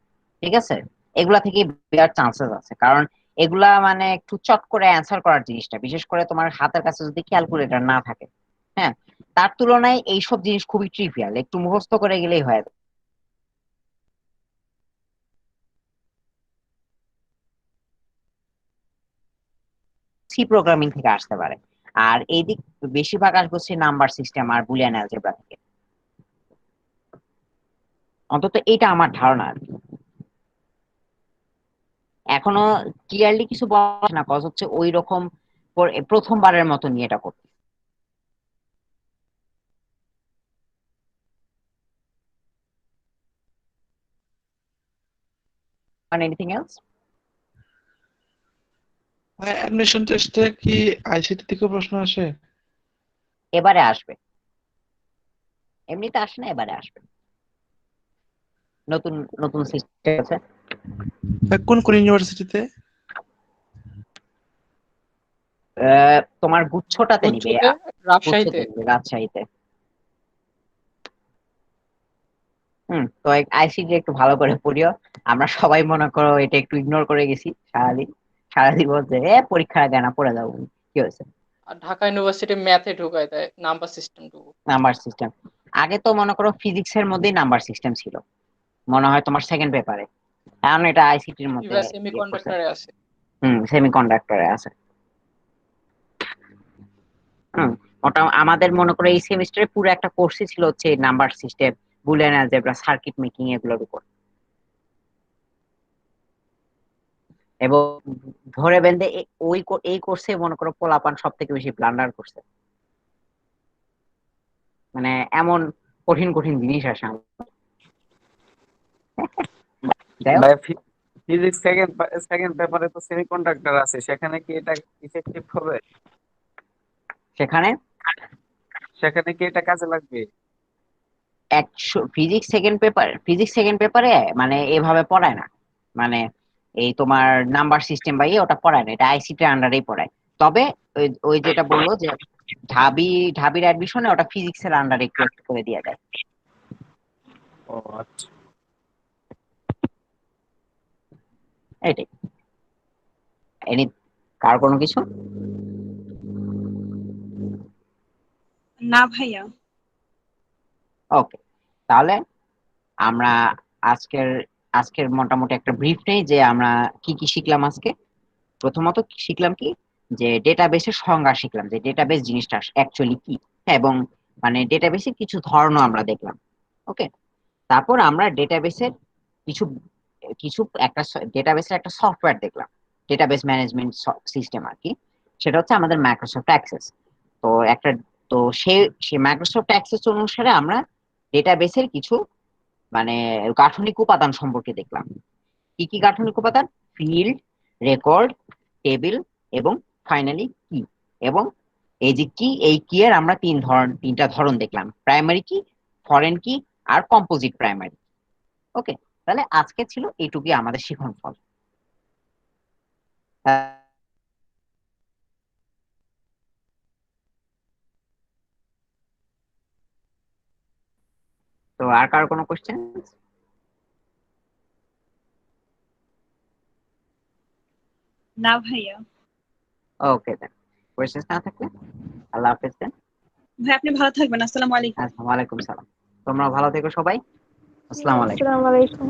ঠিক আছে? এগুলা থেকে দেওয়ার চান্সেস আছে, কারণ এগুলা মানে একটু চট করে অ্যান্সার করার জিনিসটা, বিশেষ করে তোমার হাতের কাছে যদি ক্যালকুলেটর না থাকে, হ্যাঁ, তার তুলনায় এইসব জিনিস খুবই ট্রিভিয়াল, একটু মুখস্থ করে গেলেই হয়। সি প্রোগ্রামিং থেকে আসতে পারে, আর এই দিক বেশিরভাগ আসবে হচ্ছে নাম্বার সিস্টেম আর বুলিয়ান অ্যালজেব্রা থেকে, অন্তত এটা আমার ধারণা আর কি। এখনো ক্লিয়ারলি কিছু বলা না, কজ হচ্ছে ওই রকম প্রথমবারের মতো নিয়ে এটা করতে। মানে এনিথিং এলস? অ্যাডমিশন টেস্টে কি আইসিটি থেকে প্রশ্ন আসে? এবারে আসবে, এমনিতে আসে না, এবারে আসবে, নতুন নতুন সিস্টেম আছে। কোন কোন ইউনিভার্সিটিতে? তোমার গুচ্ছটাতে নিবে, গুচ্ছতে, রাজশাহীতে। গুচ্ছতে নিবে, রাজশাহীতে। তো আইসিটি একটু ভালো করে পড়িও, আমরা সবাই মনে করো এটা একটু ইগনোর করে গেছি সারাদিন, সারাদিন বলছে পরীক্ষার আগে না পড়ে যাবো, কি হয়েছে? আর ঢাকা ইউনিভার্সিটি ম্যাথে ঢুকায় দেয় নাম্বার সিস্টেমটুকু। নাম্বার সিস্টেম আগে তো মনে করো ফিজিক্স এর মধ্যেই নাম্বার সিস্টেম ছিল, মনে হয় তোমার সেকেন্ড পেপারে, এখন এটা আইসিটির মধ্যে ইভা সেমিকন্ডাক্টরে আছে। সেমিকন্ডাক্টরে আছে। হুম, ওটা আমাদের মনে করো এই সেমিস্টারে পুরো একটা কোর্সই ছিল হচ্ছে number system, Boolean algebra, circuit making এগুলোর উপর। এবং ধরে বেঁধে এই কোর্সে মনে করো পোলাপান সব থেকে বেশি ব্লান্ডার করছে, মানে এমন কঠিন কঠিন জিনিস আসে যাই হোক। ভাই ফিজিক্স সেকেন্ড পেপারে তো সেমিকন্ডাক্টর আছে, সেখানে কি এটা ইফেক্টিভ হবে? সেখানে সেখানে কি এটা কাজে লাগবে? ফিজিক্স সেকেন্ড পেপারে মানে এভাবে পড়ায় না, মানে এই তোমার নাম্বার সিস্টেম বা ওটা পড়ায় না, এটা আইসিটি আন্ডারেই পড়ায়। তবে ওই যেটা বললো যে ঢাবির অ্যাডমিশনে ওটা ফিজিক্স এর আন্ডারে একটু একটু করে দিয়ে দেয়। ও আচ্ছা। এটাই। এনি কার কোনো কিছু? না ভাইয়া। ওকে, তাহলে আমরা আজকের আজকের মোটামুটি একটা ব্রিফ নেই যে আমরা কি কি শিখলাম আজকে। প্রথমত শিখলাম কি, যে ডেটাবেসের সংজ্ঞা শিখলাম, যে ডেটাবেস জিনিসটা অ্যাকচুয়ালি কি, এবং মানে ডেটাবেসের কিছু ধারণা আমরা দেখলাম। ওকে, তারপর আমরা ডেটাবেসের কিছু কিছু একটা ডেটাবেসের একটা সফটওয়্যার দেখলাম, ডেটাবেস ম্যানেজমেন্ট সিস্টেম আর কি, সেটা হচ্ছে আমাদের মাইক্রোসফট অ্যাক্সেস। তো একটা তো সে মাইক্রোসফট অ্যাক্সেস অনুসারে আমরা ডেটাবেসের কিছু মানে গাঠনিক উপাদান সম্পর্কে দেখলাম। কি কি গাঠনিক উপাদান? ফিল্ড, রেকর্ড, টেবিল এবং ফাইনালি কি। এবং এই যে কি, এই কি এর আমরা তিনটা ধরন দেখলাম, প্রাইমারি কি, ফরেন কি, আর কম্পোজিট প্রাইমারি। ওকে, তাহলে আজকে ছিল এইটুকুই আমাদের শিখন ফল। তো আর কার কোনো কোশ্চেন? না ভাইয়া। ওকে দেন, কোশ্চেন না থাকলে আল্লাহ হাফেজ দেন। ভাই আপনি ভালো থাকবেন। আসসালামু আলাইকুম। আচ্ছা, ওয়ালাইকুম সালাম। তোমরা ভালো থেকো সবাই। আসসালামু আলাইকুম। আসসালামু আলাইকুম।